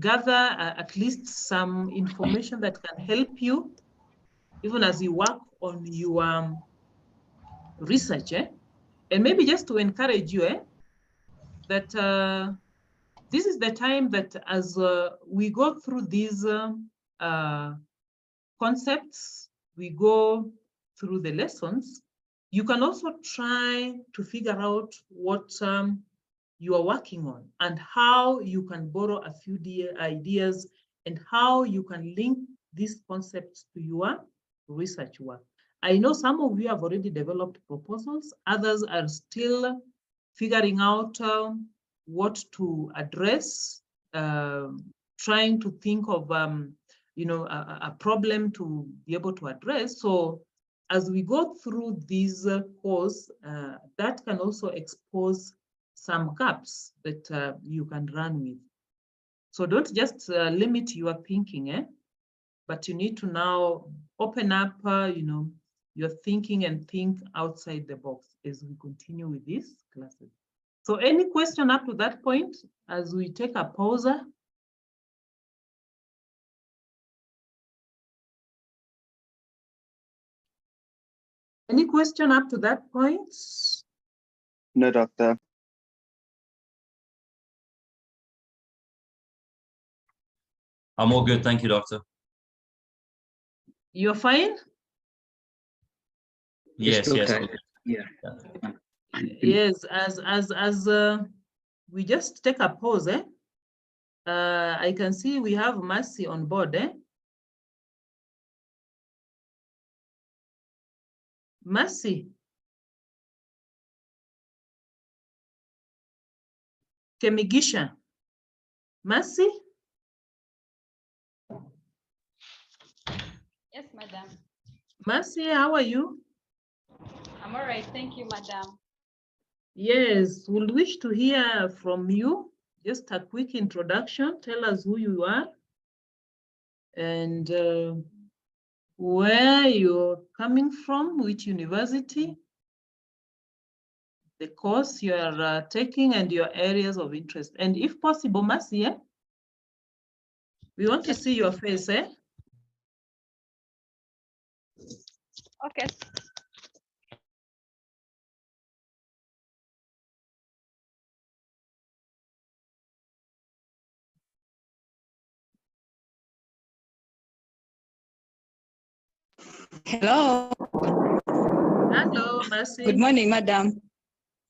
gather at least some information that can help you, even as you work on your research, eh? And maybe just to encourage you, that this is the time that as we go through these concepts, we go through the lessons, you can also try to figure out what you are working on and how you can borrow a few ideas and how you can link these concepts to your research work. I know some of you have already developed proposals, others are still figuring out what to address, trying to think of a problem to be able to address. So as we go through this course, that can also expose some gaps that you can run with. So don't just limit your thinking, but you need to now open up, your thinking and think outside the box as we continue with these classes. So any question up to that point as we take a pause? Any question up to that point? No, Doctor. I'm all good, thank you, Doctor. You're fine? Yes, yes. Doctor. Yeah. Yes, as we just take a pause, I can see we have Mercy on board, Mercy. Kemigisha. Mercy? Yes, madam. Mercy, how are you? I'm all right. Thank you, madam. Yes, we'll wish to hear from you. Just a quick introduction. Tell us who you are and where you're coming from, which university, the course you are taking, and your areas of interest. And if possible, Mercy, we want to see your face, Okay. Hello. Hello, Mercy. Good morning, madam.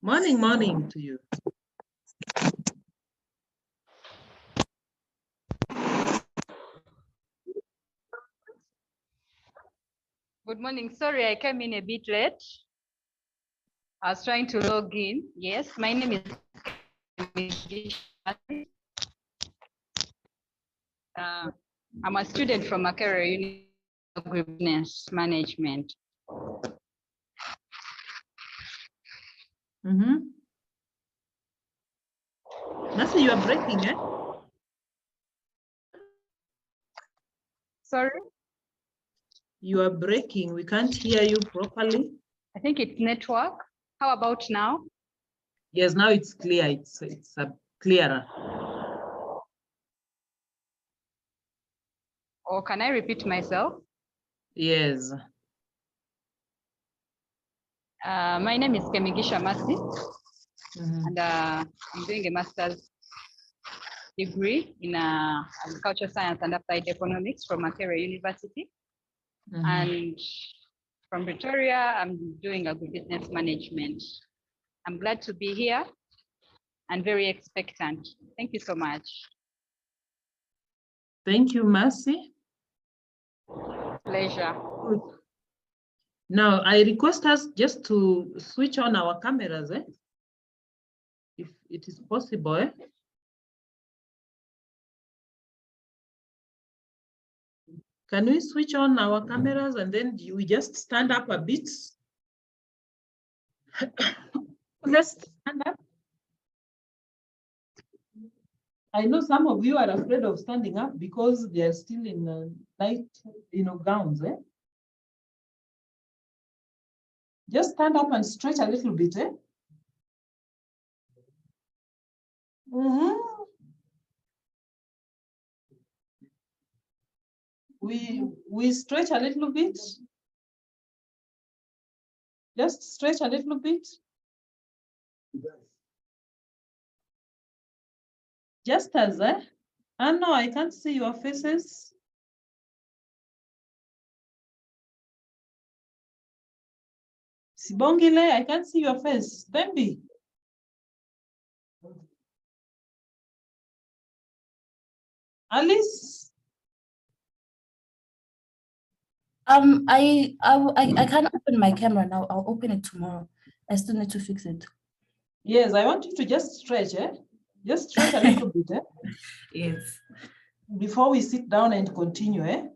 Morning to you. Good morning. Sorry, I came in a bit late. I was trying to log in. Yes, my name is I'm a student from Makerere University of Business Management. Mercy, you are breaking, Sorry? You are breaking. We can't hear you properly. I think it's network. How about now? Yes, now it's clear. It's clearer. Or can I repeat myself? Yes. My name is Kemigisha Mercy, and I'm doing a master's degree in agricultural science and applied economics from Makerere University. And from Pretoria, I'm doing agribusiness management. I'm glad to be here and very expectant. Thank you so much. Thank you, Mercy. Pleasure. Good. Now, I request us just to switch on our cameras, if it is possible. Can we switch on our cameras and then we just stand up a bit? Let's stand up. I know some of you are afraid of standing up because they are still in light, gowns. Just stand up and stretch a little bit. We stretch a little bit. Just stretch a little bit. Just as no, I can't see your faces. Sibongile, I can't see your face. Bambi. Alice? I can't open my camera now. I'll open it tomorrow. I still need to fix it. Yes, I want you to just stretch, Just stretch a little bit, Yes. Before we sit down and continue,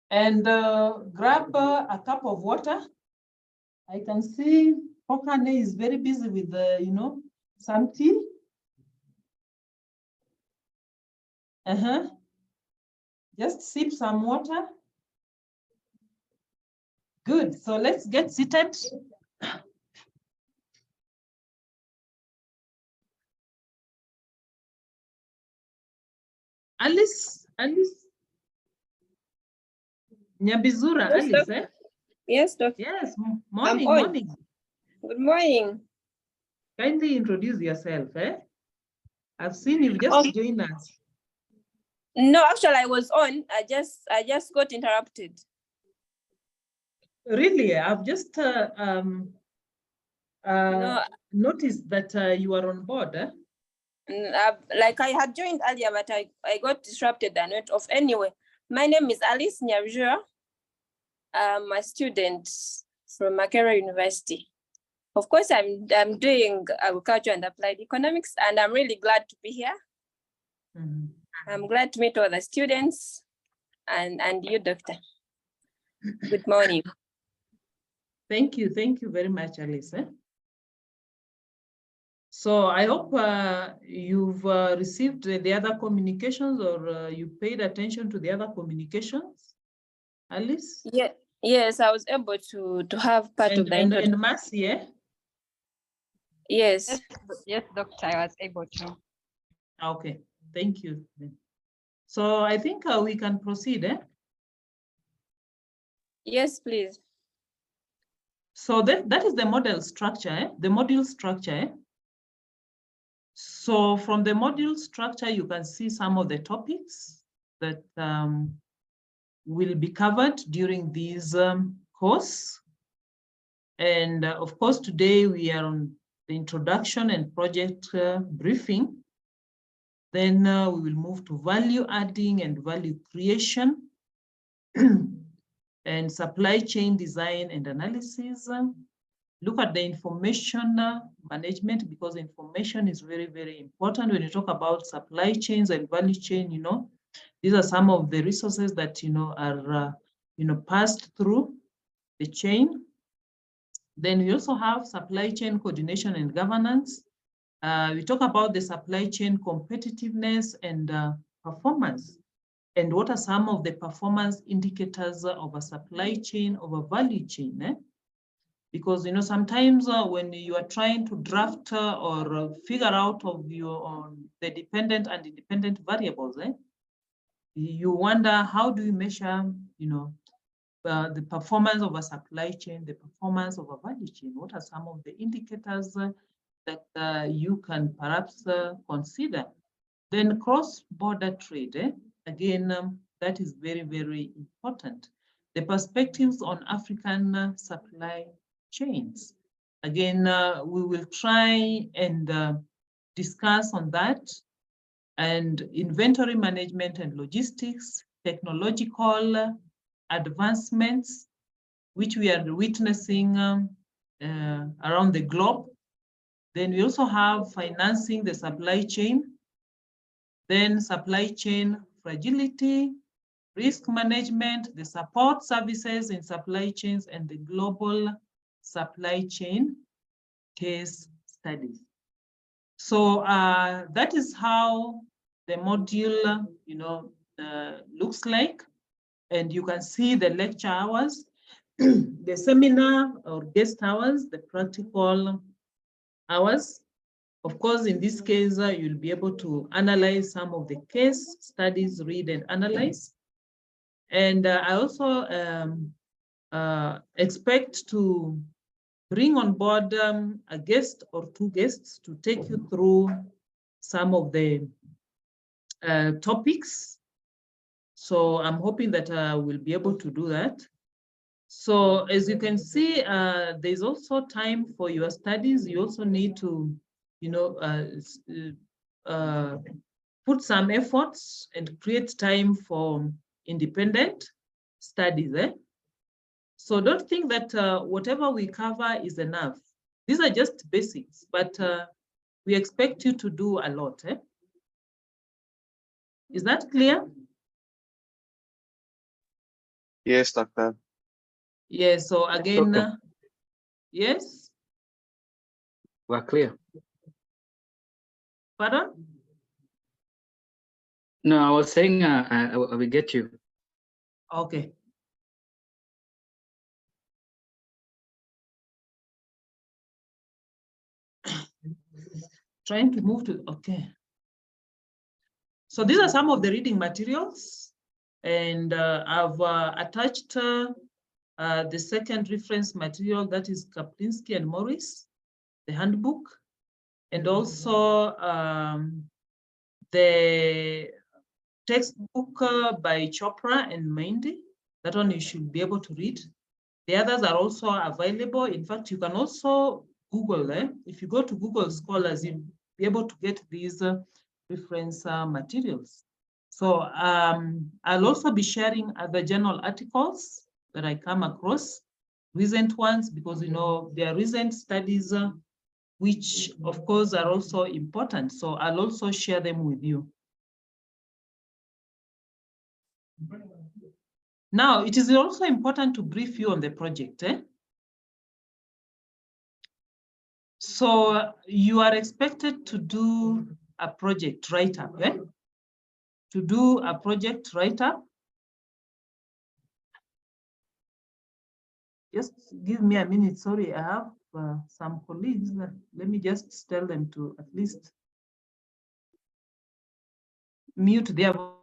And grab a cup of water. I can see Pokane is very busy with some tea. Just sip some water. Good, so let's get seated. Alice. Nyabizura, Yes, Alice, doctor. Yes, doctor. Yes, I'm morning, on. morning. Good morning. Kindly introduce yourself, I've seen you just joined us. No, actually, I was on. I just got interrupted. Really, I've just No. noticed that you are on board. Like I had joined earlier, but I got disrupted and went off. Anyway, my name is Alice Nyabijura. I'm a student from Makerere University. Of course, I'm doing agriculture and applied economics, and I'm really glad to be here. I'm glad to meet all the students and you, Doctor. Good morning. Thank you very much, Alice. So I hope you've received the other communications, or you paid attention to the other communications, Alice? Yeah, yes, I was able to have part of the introduction. And Mercy, Yes. Yes, Doctor, I was able to. Okay, thank you. So I think we can proceed. Yes, please. So that is the model structure, the module structure. So from the module structure, you can see some of the topics that will be covered during this course. And of course, today we are on the introduction and project briefing. Then we will move to value adding and value creation and supply chain design and analysis. Look at the information management, because information is very, very important when you talk about supply chains and value chain. These are some of the resources that are passed through the chain. Then we also have supply chain coordination and governance. We talk about the supply chain competitiveness and performance, and what are some of the performance indicators of a supply chain, of a value chain. Because sometimes when you are trying to draft or figure out of the dependent and independent variables, you wonder, how do you measure the performance of a supply chain, the performance of a value chain? What are some of the indicators that you can perhaps consider? Then cross-border trade, again, that is very, very important. The perspectives on African supply chains. Again, we will try and discuss on that, and inventory management and logistics, technological advancements, which we are witnessing around the globe. Then we also have financing the supply chain, then supply chain fragility, risk management, the support services in supply chains, and the global supply chain case studies. So that is how the module looks like. And you can see the lecture hours, the seminar or guest hours, the practical hours. Of course, in this case, you'll be able to analyze some of the case studies, read and analyze. And I also expect to bring on board a guest or two guests to take you through some of the topics. So I'm hoping that we'll be able to do that. So as you can see, there's also time for your studies. You also need to, put some efforts and create time for independent studies. So don't think that whatever we cover is enough. These are just basics, but we expect you to do a lot. Is that clear? Yes, Doctor. Yes, so again, yes? We're clear. Pardon? No, I was saying I will get you. Okay. Trying to move to, okay. So these are some of the reading materials, and I've attached the second reference material, that is Kaplinski and Morris, the handbook, and also the textbook by Chopra and Mendy. That one you should be able to read. The others are also available. In fact, you can also Google. If you go to Google Scholars, you'll be able to get these reference materials. So I'll also be sharing other journal articles that I come across, recent ones, because there are recent studies which of course are also important. So I'll also share them with you. Now, it is also important to brief you on the project. So you are expected to do a project write-up. To do a project write-up. Just give me a minute. Sorry, I have some colleagues. Let me just tell them to at least mute their voice.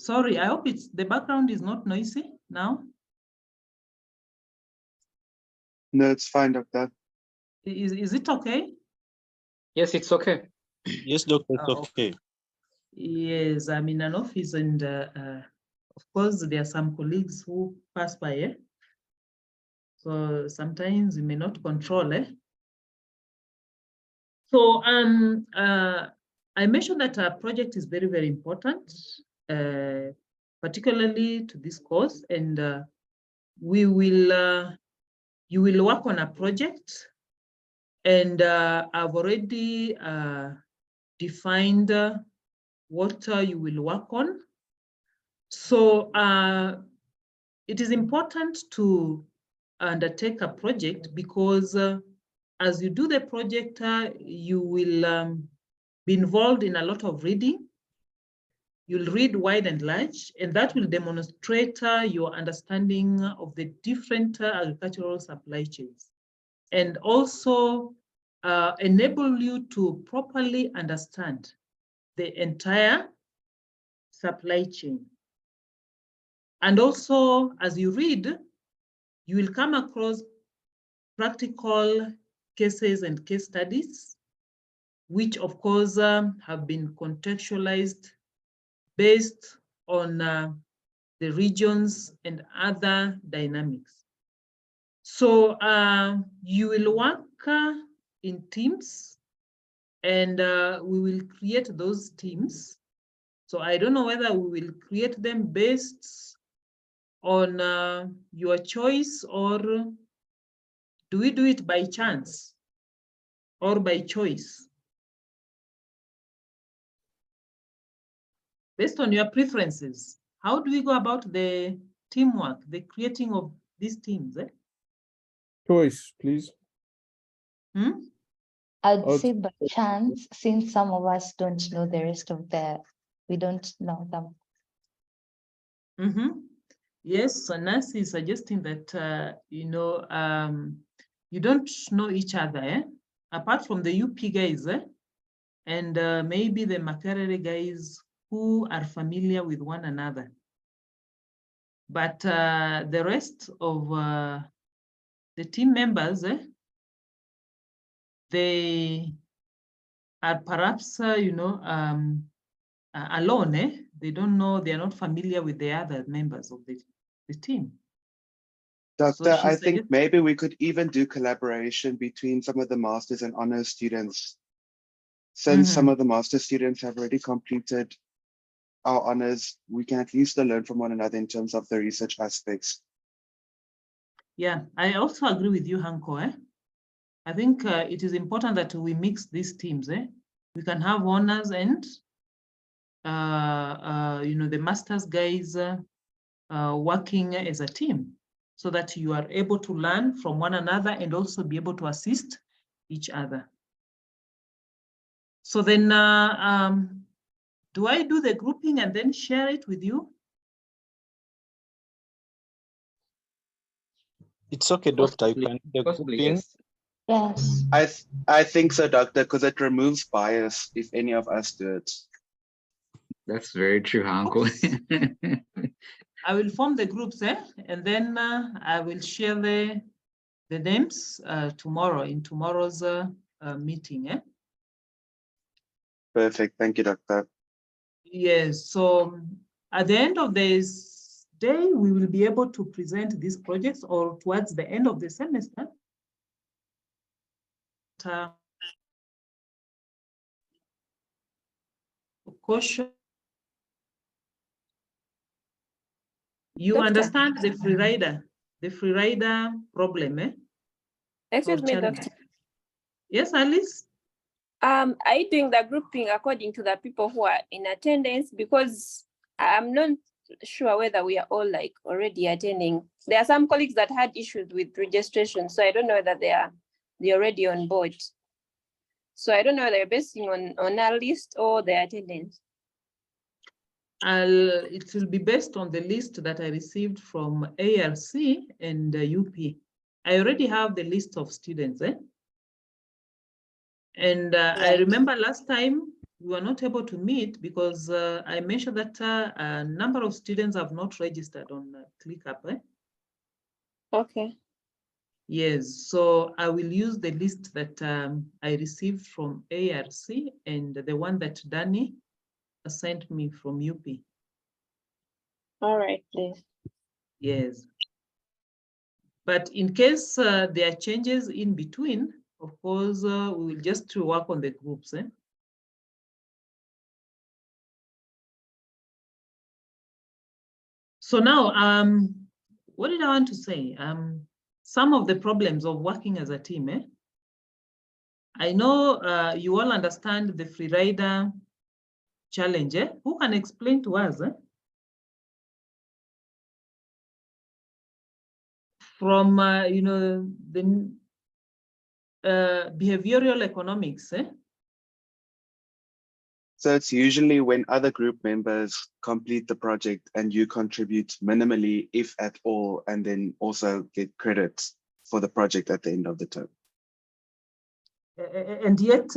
Sorry, I hope the background is not noisy now. No, it's fine, Doctor. Is it okay? Yes, it's okay. Yes, Doctor, it's okay. Yes, I'm in an office, and of course there are some colleagues who pass by. So sometimes we may not control. So I mentioned that our project is very, very important, particularly to this course, and you will work on a project, and I've already defined what you will work on. So it is important to undertake a project because as you do the project, you will be involved in a lot of reading. You'll read wide and large, and that will demonstrate your understanding of the different agricultural supply chains, and also enable you to properly understand the entire supply chain. And also, as you read, you will come across practical cases and case studies, which of course have been contextualized based on the regions and other dynamics. So you will work in teams, and we will create those teams. So I don't know whether we will create them based on your choice, or do we do it by chance or by choice? Based on your preferences, how do we go about the teamwork, the creating of these teams? Choice, please. I'd say by chance, since some of us don't know the rest of we don't know them. Yes, so Nancy is suggesting that, you don't know each other, apart from the UP guys, and maybe the Makerere guys who are familiar with one another. But the rest of the team members, they are perhaps, alone, They don't know, they are not familiar with the other members of the team. Doctor, she I think suggests- maybe we could even do collaboration between some of the masters and honors students. Since some of the master students have already completed our honors, we can at least learn from one another in terms of the research aspects. Yeah, I also agree with you, Hanko. I think it is important that we mix these teams. We can have honors and the masters guys working as a team, so that you are able to learn from one another and also be able to assist each other. So then, do I do the grouping and then share it with you? It's okay, Doctor. You can do the grouping. Yes. I think so, Doctor, because it removes bias if any of us do it. That's very true, Uncle. I will form the groups, and then I will share the names tomorrow in tomorrow's meeting. Perfect. Thank you, Doctor. Yes. So at the end of this day, we will be able to present these projects, or towards the end of the semester. Caution. You Doctor. understand the free rider problem, Excuse or me, challenge? Doctor. Yes, Alice? Are you doing the grouping according to the people who are in attendance? Because I'm not sure whether we are all like already attending. There are some colleagues that had issues with registration, so I don't know whether they're already on board. So I don't know whether they're basing on our list or their attendance. It will be based on the list that I received from ARC and UP. I already have the list of students. And I remember last time we were not able to meet because I mentioned that a number of students have not registered on ClickUp. Okay. Yes, so I will use the list that I received from ARC and the one that Danny sent me from UP. All right, please. Yes. But in case there are changes in between, of course, we will just work on the groups. So now, what did I want to say? Some of the problems of working as a team. I know you all understand the free rider challenge. Who can explain to us? From the behavioral economics. So it's usually when other group members complete the project and you contribute minimally, if at all, and then also get credits for the project at the end of the term. And yet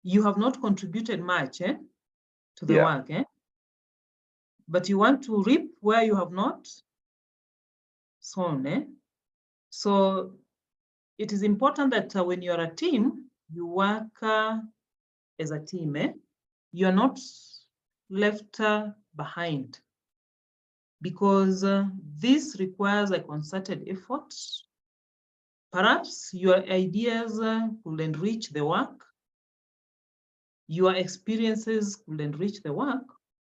you have not contributed much to the work. But you want to reap where you have not sown. So it is important that when you're a team, you work as a team. You're not left behind, because this requires a concerted effort. Perhaps your ideas could enrich the work. Your experiences could enrich the work.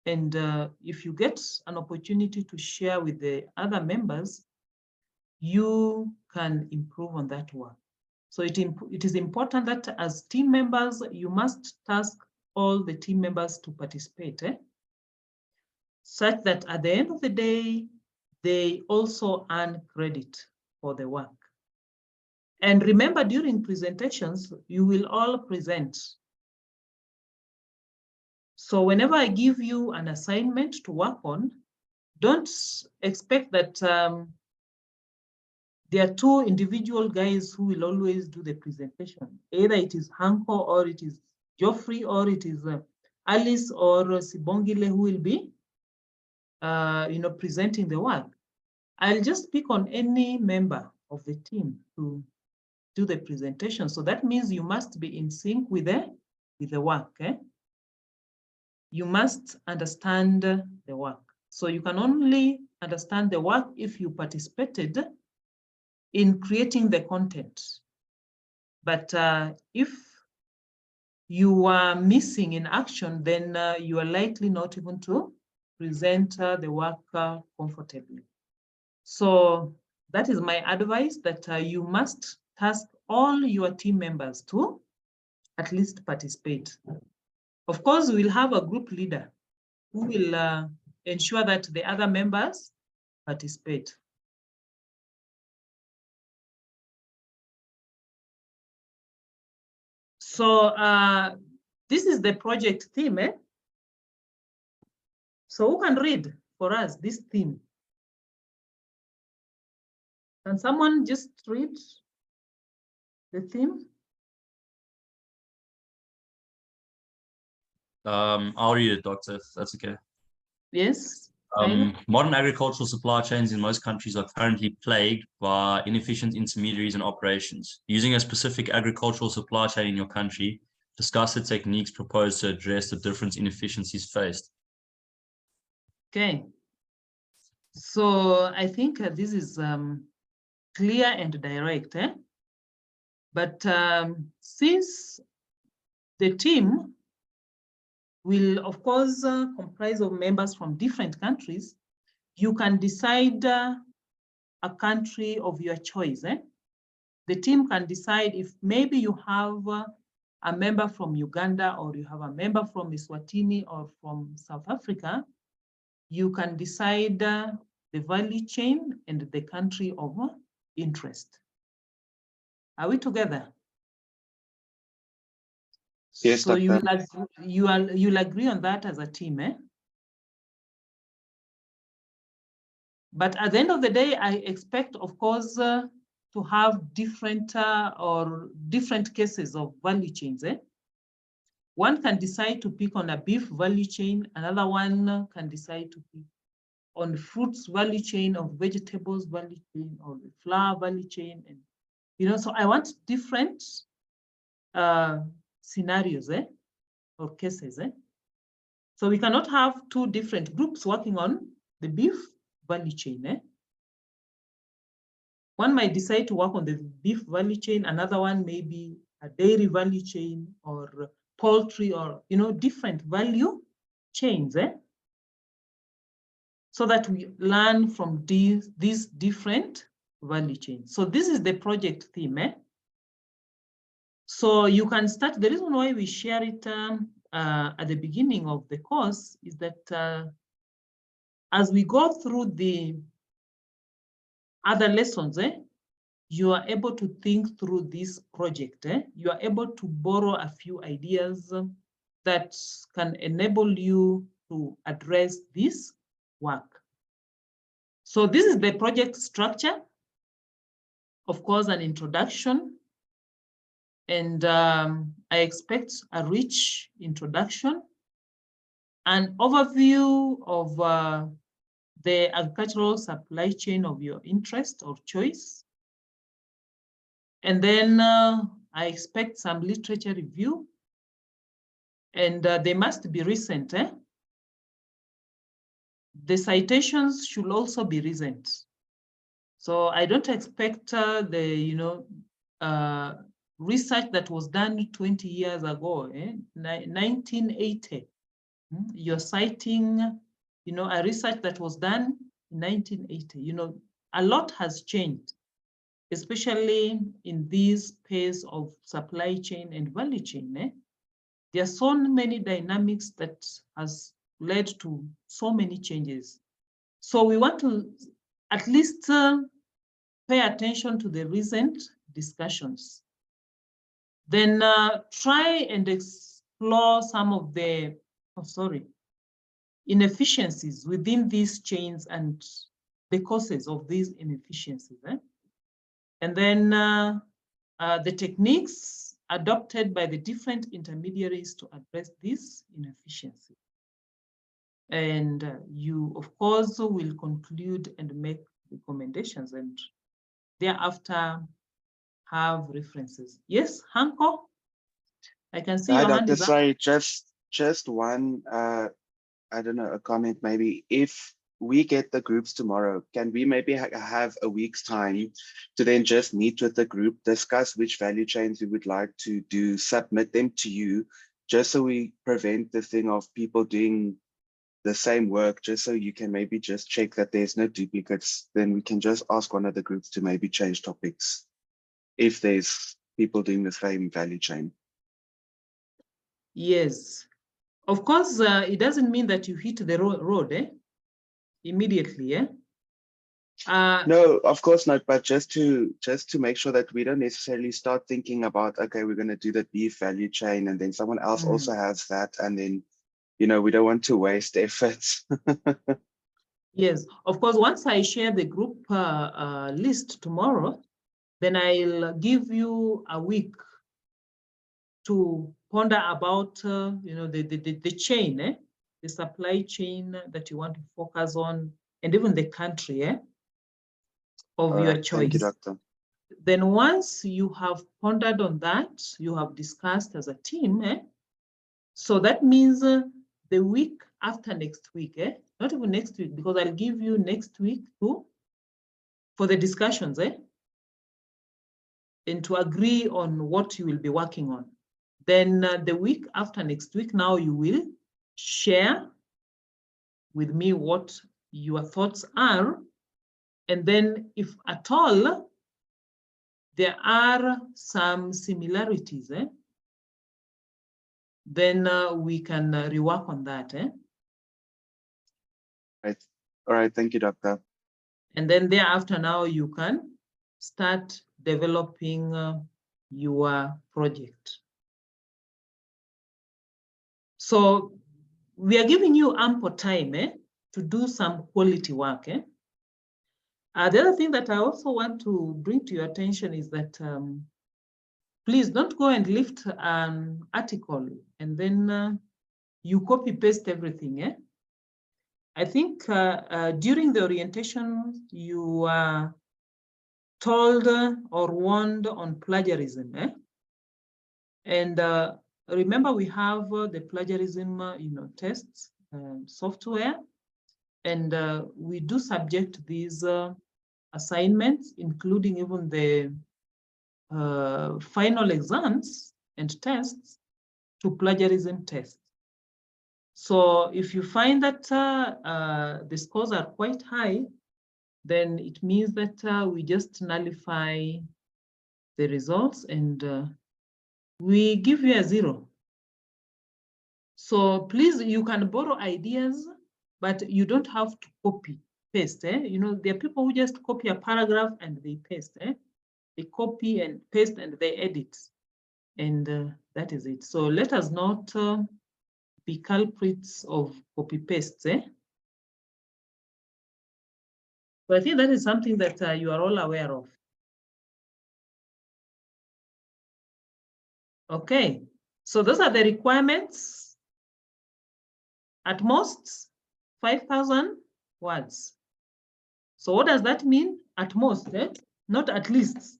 And if you get an opportunity to share with the other members, you can improve on that work. So it is important that as team members, you must task all the team members to participate, such that at the end of the day, they also earn credit for the work. And remember, during presentations, you will all present. So whenever I give you an assignment to work on, don't expect that there are two individual guys who will always do the presentation. Either it is Hanko, or it is Geoffrey, or it is Alice or Sibongile who will be presenting the work. I'll just pick on any member of the team to do the presentation. So that means you must be in sync with the work. You must understand the work. So you can only understand the work if you participated in creating the content. But if you are missing in action, then you are likely not even to present the work comfortably. So that is my advice, that you must task all your team members to at least participate. Of course, we'll have a group leader who will ensure that the other members participate. So this is the project theme. So who can read for us this theme? Can someone just read the theme? I'll read it, Doctor, if that's okay. Yes. Modern agricultural supply chains in most countries are currently plagued by inefficient intermediaries and operations. Using a specific agricultural supply chain in your country, discuss the techniques proposed to address the different inefficiencies faced. Okay. So I think this is clear and direct. But since the team will, of course, comprise of members from different countries, you can decide a country of your choice. The team can decide if maybe you have a member from Uganda, or you have a member from Eswatini or from South Africa. You can decide the value chain and the country of interest. Are we together? Yes, so Doctor. you'll agree on that as a team, But at the end of the day, I expect, of course, to have different cases of value chains. One can decide to pick on a beef value chain, another one can decide to pick on fruits value chain, or vegetables value chain, or the flour value chain, and so I want different scenarios, or cases. So we cannot have two different groups working on the beef value chain. One might decide to work on the beef value chain, another one may be a dairy value chain, or poultry, or different value chains. So that we learn from these different value chains. So this is the project theme. So you can start. The reason why we share it at the beginning of the course is that as we go through the other lessons, you are able to think through this project. You are able to borrow a few ideas that can enable you to address this work. So this is the project structure. Of course, an introduction. And I expect a rich introduction, an overview of the agricultural supply chain of your interest or choice. And then I expect some literature review, and they must be recent. The citations should also be recent. So I don't expect the research that was done 20 years ago, 1980. You're citing, a research that was done in 1980. A lot has changed, especially in this space of supply chain and value chain. There are so many dynamics that has led to so many changes. So we want to at least pay attention to the recent discussions. Then try and explore some of the, inefficiencies within these chains and the causes of these inefficiencies. And then the techniques adopted by the different intermediaries to address this inefficiency. And you, of course, will conclude and make recommendations, and thereafter have references. Yes, Hanko? I can see Hi, your hand Dr. is up. Sorry, just one, I don't know, a comment maybe. If we get the groups tomorrow, can we maybe have a week's time to then just meet with the group, discuss which value chains we would like to do, submit them to you, just so we prevent the thing of people doing the same work, just so you can maybe just check that there's no duplicates. Then we can just ask one of the groups to maybe change topics if there's people doing the same value chain. Yes. Of course, it doesn't mean that you hit the road immediately. No, of course not. But just to make sure that we don't necessarily start thinking about, okay, we're going to do the beef value chain, and then someone else also has that, and then, you know, we don't want to waste efforts. Yes, of course. Once I share the group list tomorrow, then I'll give you a week to ponder about, you know, the chain, the supply chain that you want to focus on, and even the country of All your right, choice. thank you, Doctor. Then once you have pondered on that, you have discussed as a team, so that means the week after next week, not even next week, because I'll give you next week too for the discussions, and to agree on what you will be working on. Then the week after next week, now you will share with me what your thoughts are. And then if at all there are some similarities, then we can rework on that. Right. All right, thank you, Doctor. And then thereafter, now you can start developing your project. So we are giving you ample time to do some quality work. The other thing that I also want to bring to your attention is that please don't go and lift an article and then you copy paste everything. I think during the orientation, you were told or warned on plagiarism. And remember, we have the plagiarism, tests software, and we do subject these assignments, including even the final exams and tests, to plagiarism tests. So if you find that the scores are quite high, then it means that we just nullify the results and we give you a 0. So please, you can borrow ideas, but you don't have to copy, paste. You know, there are people who just copy a paragraph and they paste. They copy and paste and they edit. And that is it. So let us not be culprits of copy pastes. So I think that is something that you are all aware of. Okay, so those are the requirements. At most, 5,000 words. So what does that mean? At most, not at least.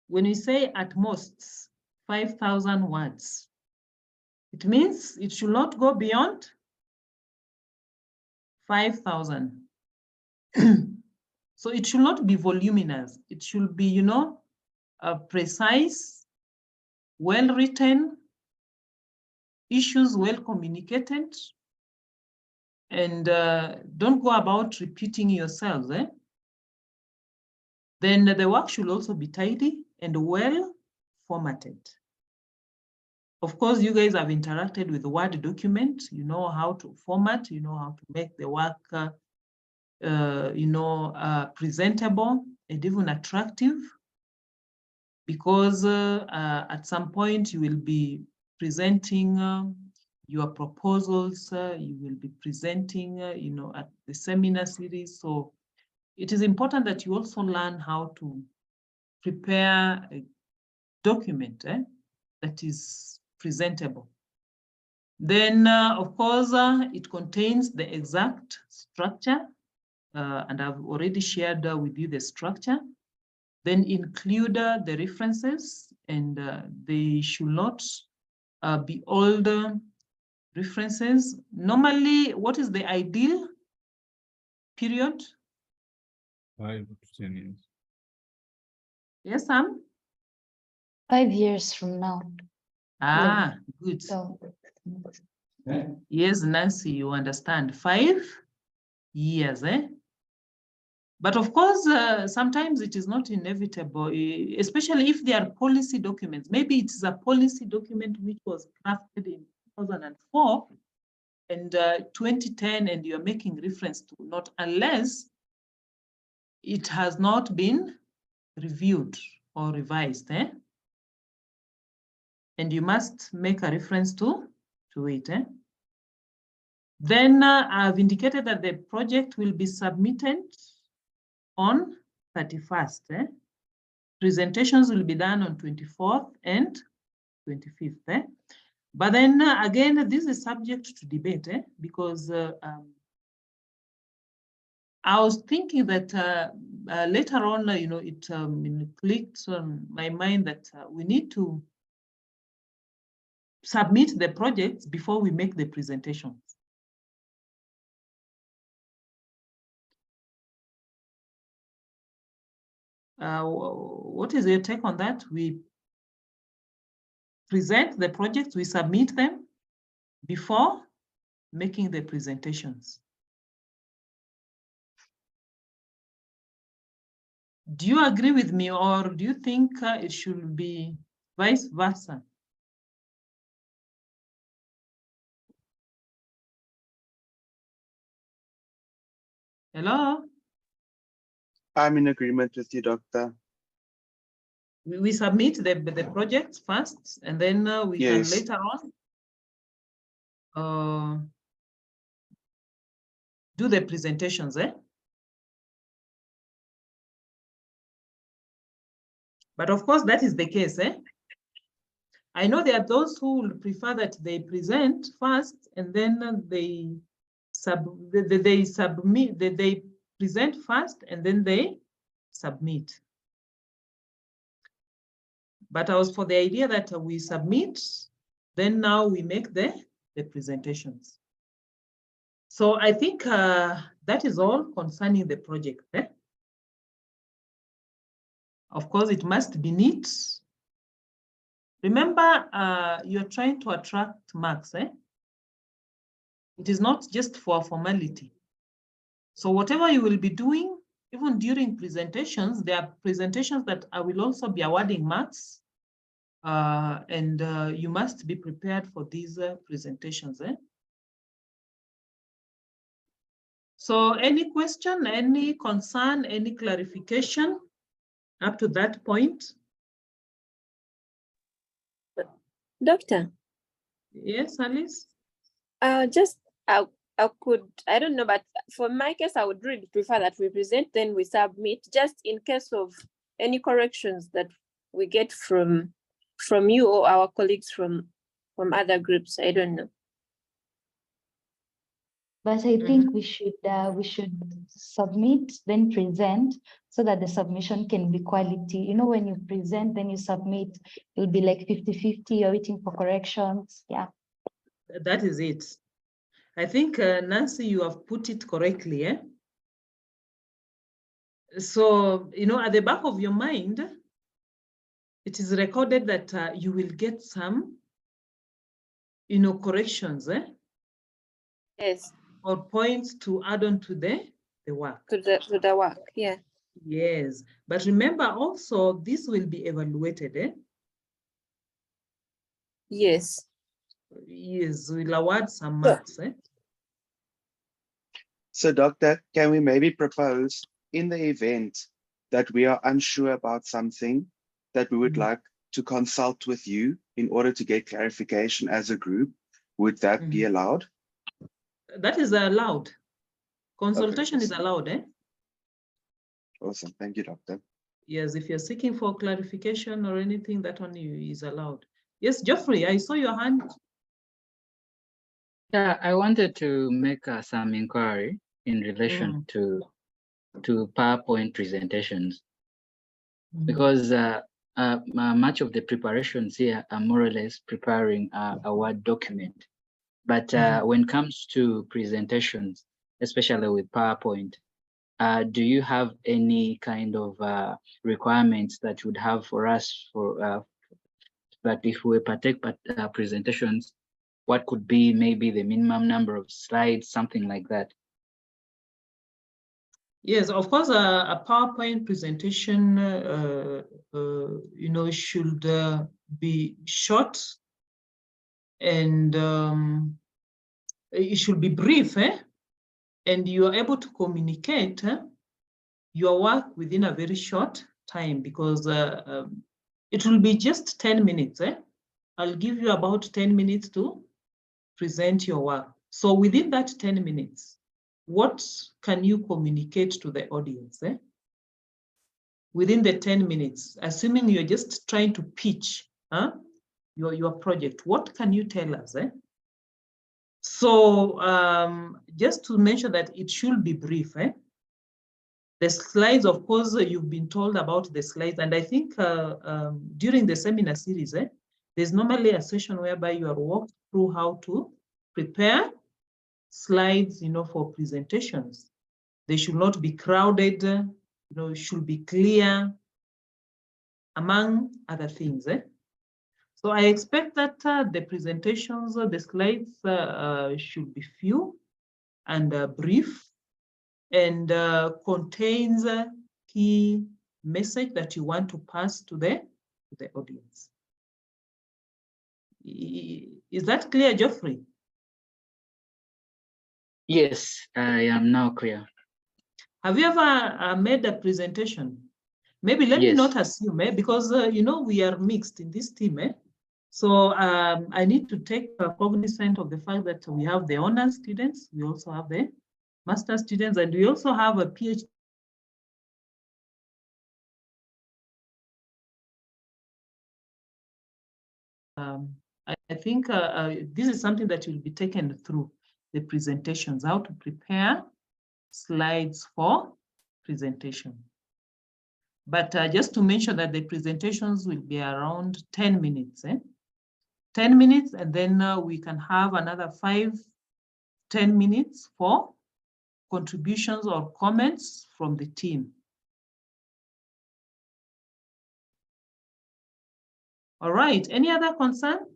When we say at most 5,000 words, it means it should not go beyond 5,000. So it should not be voluminous. It should be, precise, well-written, issues well communicated, and don't go about repeating yourselves. Then the work should also be tidy and well formatted. Of course, you guys have interacted with the Word document. You know how to format, you know how to make the work presentable and even attractive, because at some point you will be presenting your proposals, you will be presenting, at the seminar series. So it is important that you also learn how to prepare a document that is presentable. Then, of course, it contains the exact structure and I've already shared with you the structure. Then include the references, and they should not be older references. Normally, what is the ideal period? 5 to 10 years. Yes, Sam? 5 years from now. Ah, good. So, Yes, Nancy, you understand. 5 years, eh? But of course, sometimes it is not inevitable, especially if they are policy documents. Maybe it is a policy document which was crafted in 2004 and 2010, and you're making reference to, not unless it has not been reviewed or revised, eh? And you must make a reference to it, eh? Then I've indicated that the project will be submitted on 31st. Eh? Presentations will be done on 24th and 25th. Eh? But then again, this is subject to debate, eh? Because I was thinking that later on, you know, it clicked on my mind that we need to submit the projects before we make the presentations. What is your take on that? We present the projects, we submit them before making the presentations. Do you agree with me, or do you think it should be vice versa? Hello? I'm in agreement with you, Doctor. We submit the projects first, and then we Yes. can later on do the presentations, eh? But of course, that is the case, eh? I know there are those who will prefer that they present first, and then they present first, and then they submit. But I was for the idea that we submit, then now we make the presentations. So I think that is all concerning the project. Eh? Of course, it must be neat. Remember, you're trying to attract marks. Eh? It is not just for formality. So whatever you will be doing, even during presentations, there are presentations that I will also be awarding marks. And you must be prepared for these presentations. Eh? So any question, any concern, any clarification up to that point? Doctor? Yes, Alice? Just, I don't know, but for my case, I would really prefer that we present, then we submit, just in case of any corrections that we get from you or our colleagues from other groups. I don't know. But I think we should submit, then present, so that the submission can be quality. You know, when you present, then you submit, it'll be like 50-50, you're waiting for corrections. Yeah. That is it. I think, Nancy, you have put it correctly. Eh? So, you know, at the back of your mind, it is recorded that you will get some, you know, corrections. Eh? Yes. Or points to add on to the work. To the work, yeah. Yes, but remember also this will be evaluated, eh? Yes. Yes, we'll award some marks, eh? So, Doctor, can we maybe propose in the event that we are unsure about something that we would like to consult with you in order to get clarification as a group? Would that be allowed? That is allowed. Consultation is allowed, eh? Awesome. Thank you, Doctor. Yes, if you're seeking for clarification or anything, that one is allowed. Yes, Geoffrey, I saw your hand. Yeah, I wanted to make some inquiry in relation to to PowerPoint presentations, because much of the preparations here are more or less preparing a Word document. But when it comes to presentations, especially with PowerPoint, do you have any kind of requirements that you would have for us for that if we partake presentations, what could be maybe the minimum number of slides, something like that? Yes, of course, a PowerPoint presentation, should be short, and it should be brief, and you are able to communicate your work within a very short time, because it will be just 10 minutes. I'll give you about 10 minutes to present your work. So within that 10 minutes, what can you communicate to the audience? Within the 10 minutes, assuming you're just trying to pitch your project, what can you tell us? So just to mention that it should be brief. The slides, of course, you've been told about the slides, and I think during the seminar series, there's normally a session whereby you are walked through how to prepare slides, for presentations. They should not be crowded, it should be clear, among other things. So I expect that the presentations, the slides should be few and brief, and contains a key message that you want to pass to the audience. Is that clear, Geoffrey? Yes, I am now clear. Have you ever made a presentation? Maybe let me not assume, because we are mixed in this team. So I need to take cognizance of the fact that we have the honors students, we also have the master students, and we also have a PhD. I think this is something that will be taken through the presentations, how to prepare slides for presentation. But just to mention that the presentations will be around 10 minutes. 10 minutes, and then we can have another 5-10 minutes for contributions or comments from the team. All right, any other concern?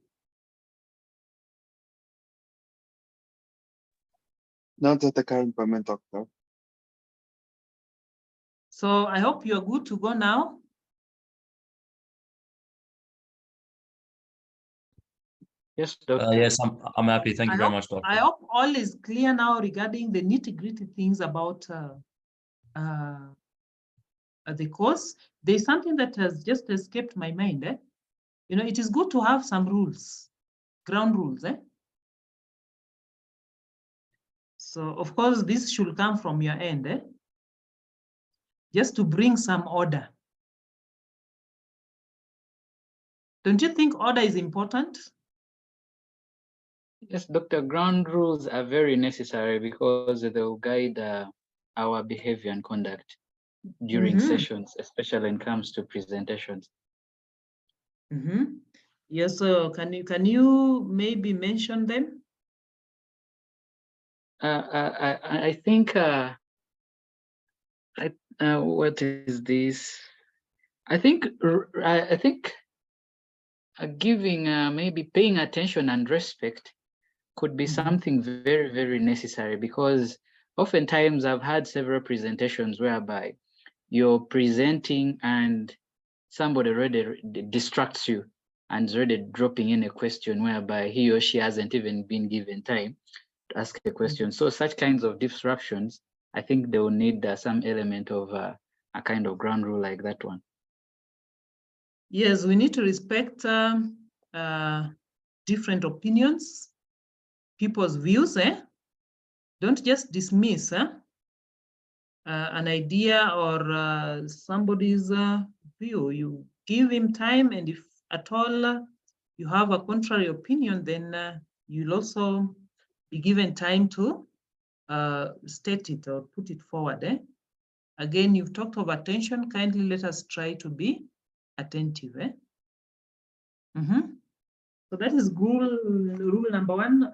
Not at the current moment, Doctor. So I hope you're good to go now. Yes, Doctor. Yes, I'm happy. Thank you very much, Doctor. I hope all is clear now regarding the nitty-gritty things about the course. There's something that has just escaped my mind. It is good to have some rules, ground rules. So of course, this should come from your end, just to bring some order. Don't you think order is important? Yes, Doctor, ground rules are very necessary because they will guide our behavior and conduct during sessions, especially when it comes to presentations. Yes, so can you maybe mention them? I think what is this? I think giving maybe paying attention and respect could be something very, very necessary, because oftentimes I've had several presentations whereby you're presenting and somebody already distracts you and is already dropping in a question whereby he or she hasn't even been given time to ask a question. So such kinds of disruptions, I think they will need some element of a kind of ground rule like that one. Yes, we need to respect different opinions, people's views. Don't just dismiss an idea or somebody's view. You give him time, and if at all you have a contrary opinion, then you'll also be given time to state it or put it forward. Again, you've talked of attention. Kindly let us try to be attentive. So that is rule number 1.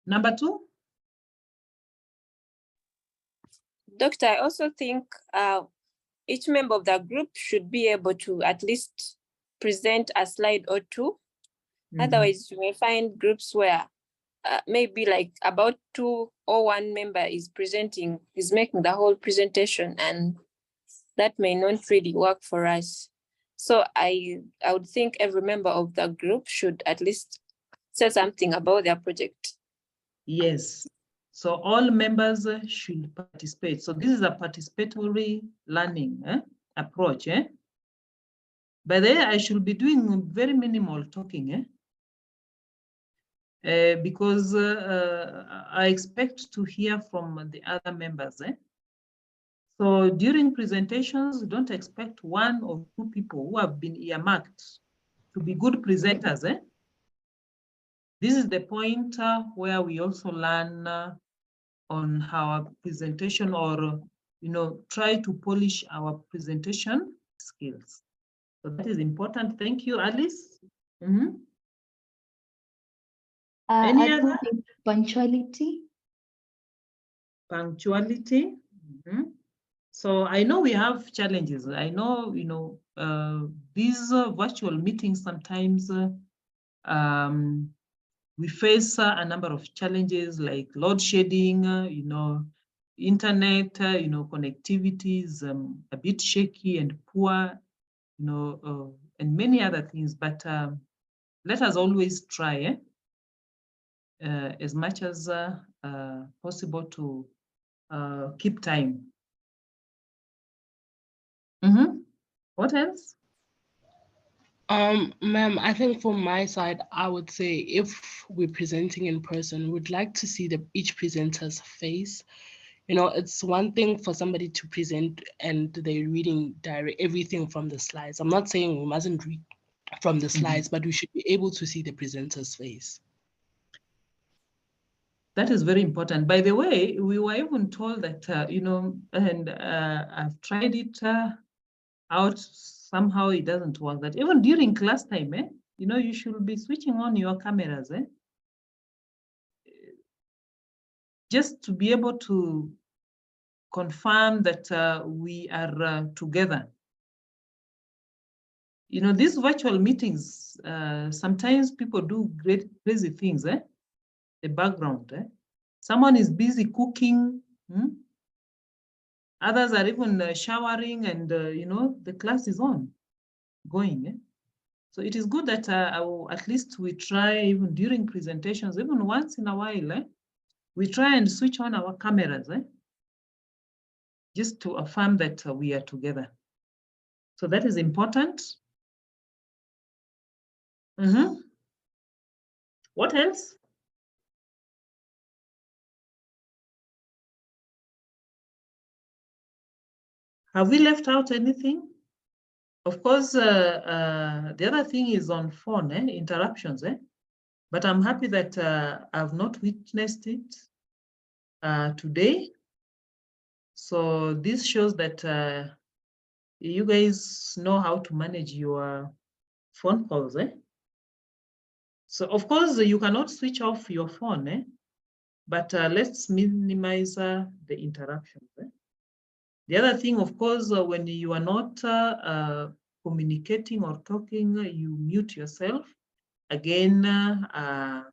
Number 2. Doctor, I also think each member of the group should be able to at least present a slide or 2. Otherwise, you may find groups where maybe like about 2 or 1 member is making the whole presentation, and that may not really work for us. So I would think every member of the group should at least say something about their project. Yes. So all members should participate. So this is a participatory learning approach. By the way, I should be doing very minimal talking. Because I expect to hear from the other members. So during presentations, don't expect 1 or 2 people who have been earmarked to be good presenters. This is the point where we also learn on our presentation, or try to polish our presentation skills. So that is important. Thank you, Alice. Any other? Punctuality. Punctuality. So I know we have challenges. I know, these virtual meetings sometimes we face a number of challenges like load shedding, internet, connectivity is a bit shaky and poor, and many other things. But let us always try as much as possible to keep time. What else? Ma'am, I think from my side, I would say if we're presenting in person, we'd like to see each presenter's face. It's one thing for somebody to present and they're reading everything from the slides. I'm not saying we mustn't read from the slides, but we should be able to see the presenter's face. That is very important. By the way, we were even told that, and I've tried it out, somehow it doesn't work, that even during class time, you should be switching on your cameras, just to be able to confirm that we are together. These virtual meetings, sometimes people do crazy things, the background. Someone is busy cooking. Others are even showering, and the class is going. So it is good that at least we try, even during presentations, even once in a while, we try and switch on our cameras, just to affirm that we are together. So that is important. What else? Have we left out anything? Of course, the other thing is on phone, interruptions. But I'm happy that I've not witnessed it today. So this shows that you guys know how to manage your phone calls. So of course, you cannot switch off your phone, but let's minimize the interruptions. The other thing, of course, when you are not communicating or talking, you mute yourself. Again, that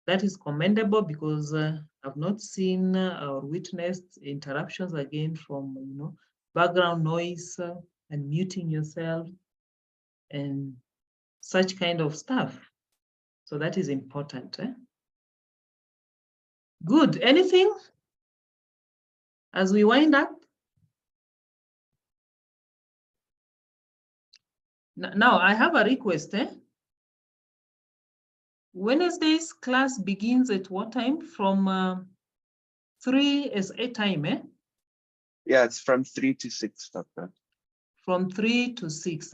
is commendable, because I've not seen or witnessed interruptions again from background noise and muting yourself and such kind of stuff. So that is important. Good. Anything as we wind up? Now, I have a request. Wednesday's class begins at what time? From 3 SA time, Yeah, it's from 3 to 6, Doctor. From 3 to 6,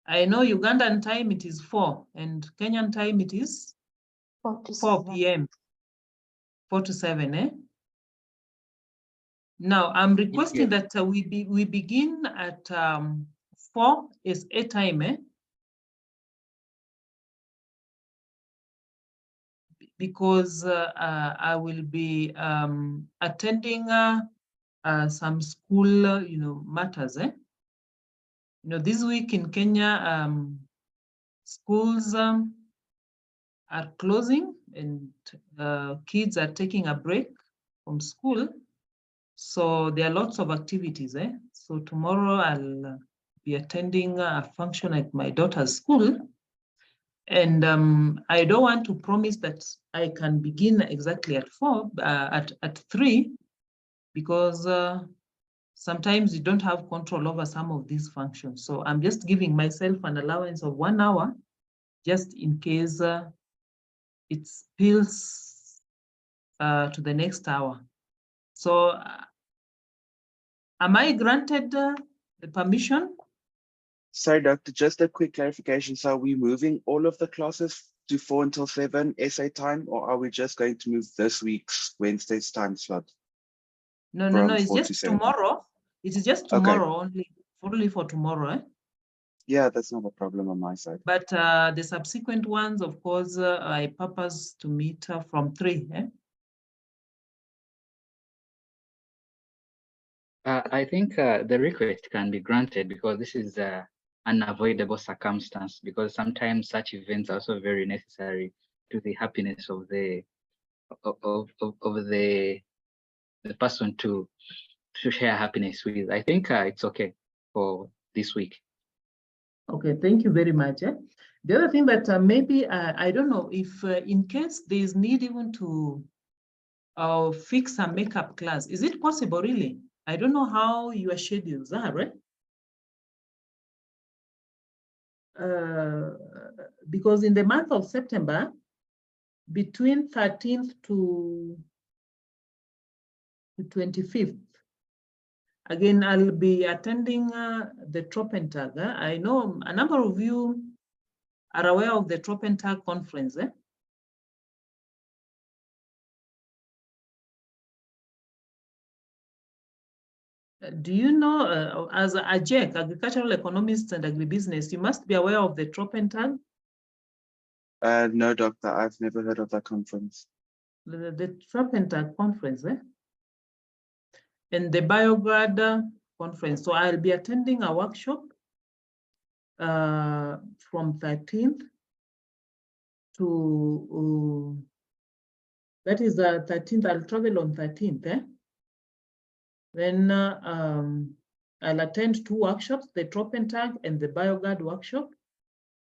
I know Ugandan time it is 4, and Kenyan time it is 4 p.m. 4 to 7, Now I'm requesting that we begin at 4 is a time, because I will be attending some school, matters. This week in Kenya, schools are closing and kids are taking a break from school. So there are lots of activities. So tomorrow I'll be attending a function at my daughter's school. And I don't want to promise that I can begin exactly at 4, at 3, because sometimes you don't have control over some of these functions. So I'm just giving myself an allowance of 1 hour, just in case it spills to the next hour. So am I granted the permission? Sorry, Doctor, just a quick clarification. So are we moving all of the classes to 4 until 7 SA time, or are we just going to move this week's Wednesday's time slot? No, it's just tomorrow. It is just tomorrow, only for tomorrow. Yeah, that's not a problem on my side. But the subsequent ones, of course, I purpose to meet from 3. I think the request can be granted because this is an unavoidable circumstance, because sometimes such events are also very necessary to the happiness of the person to share happiness with. I think it's okay for this week. Okay, thank you very much. The other thing that maybe, I don't know if in case there is need even to fix a makeup class, is it possible really? I don't know how your schedules are, right? Because in the month of September, between 13th to 25th, again, I'll be attending the Tropentag. I know a number of you are aware of the Tropentag conference. Do you know, as a AGEC, Agricultural Economists and Agribusiness, you must be aware of the Tropentag? No, Doctor, I've never heard of that conference. The Tropentag conference, and the BioGrad conference. So I'll be attending a workshop from 13th to, that is the 13th, I'll travel on 13th. Then I'll attend 2 workshops, the Tropentag and the BioGuard workshop,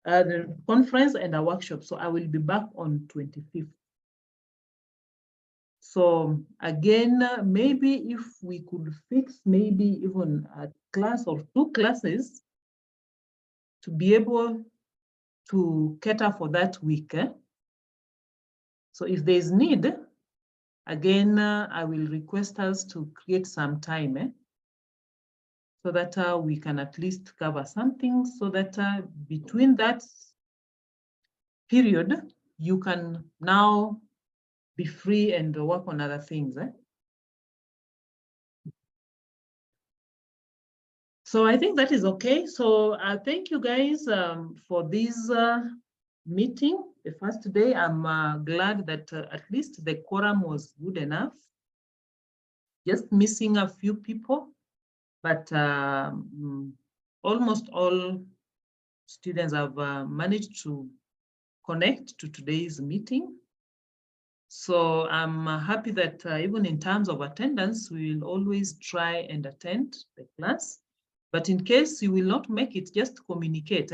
the conference and a workshop. So I will be back on 25th. So again, maybe if we could fix maybe even a class or 2 classes to be able to cater for that week. So if there's need, again, I will request us to create some time so that we can at least cover something, so that between that period, you can now be free and work on other things. So I think that is okay. So thank you guys for this meeting. The first day, I'm glad that at least the quorum was good enough. Just missing a few people, but almost all students have managed to connect to today's meeting. So I'm happy that even in terms of attendance, we will always try and attend the class. But in case you will not make it, just communicate.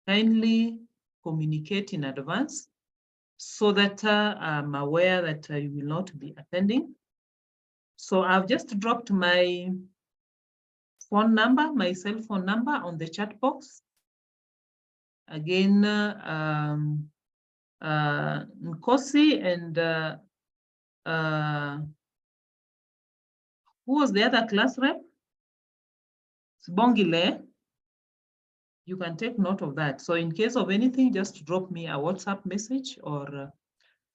Kindly communicate in advance so that I'm aware that you will not be attending. So I've just dropped my phone number, my cell phone number on the chat box. Again, Nkosi and who was the other class rep? Bongile. You can take note of that. So in case of anything, just drop me a WhatsApp message or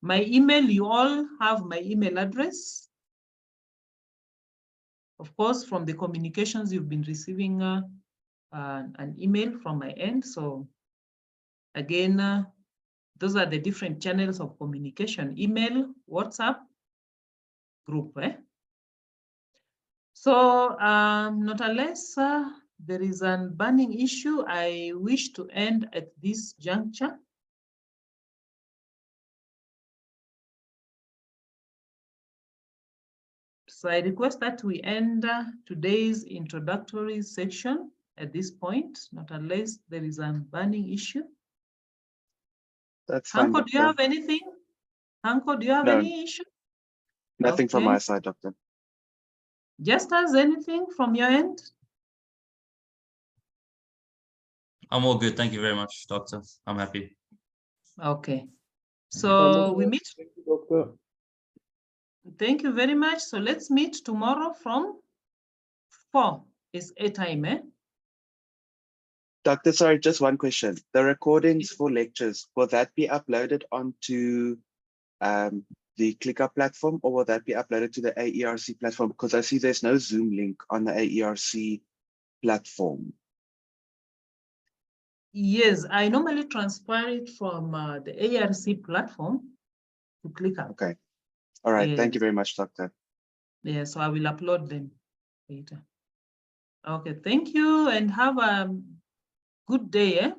my email. You all have my email address. Of course, from the communications, you've been receiving an email from my end. So again, those are the different channels of communication: email, WhatsApp, group. So not unless there is a burning issue, I wish to end at this juncture. So I request that we end today's introductory section at this point, not unless there is a burning issue. That's fine, Hanko, do you Doctor. have anything? Hanko, do you have No. any issue? Nothing from Okay. my side, Doctor. Just as anything from your end? I'm all good. Thank you very much, Doctor. I'm happy. Okay. So we meet. Thank you, Doctor. Thank you very much. So let's meet tomorrow from 4 is a time, eh? Doctor, sorry, just one question. The recordings for lectures, will that be uploaded onto the ClickUp platform, or will that be uploaded to the AERC platform? Because I see there's no Zoom link on the AERC platform. Yes, I normally transfer it from the ARC platform to ClickUp. Okay. All right. Thank you Yes. very much, Doctor. Yeah, so I will upload them later. Okay, thank you and have a good day. Eh?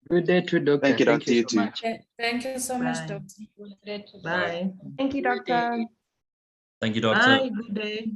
Good day to Doctor. Thank you, Doctor. You so too. much. Thank you so much, Bye. Doctor. Bye. Thank you, Doctor. Thank you, Doctor. Bye, good day.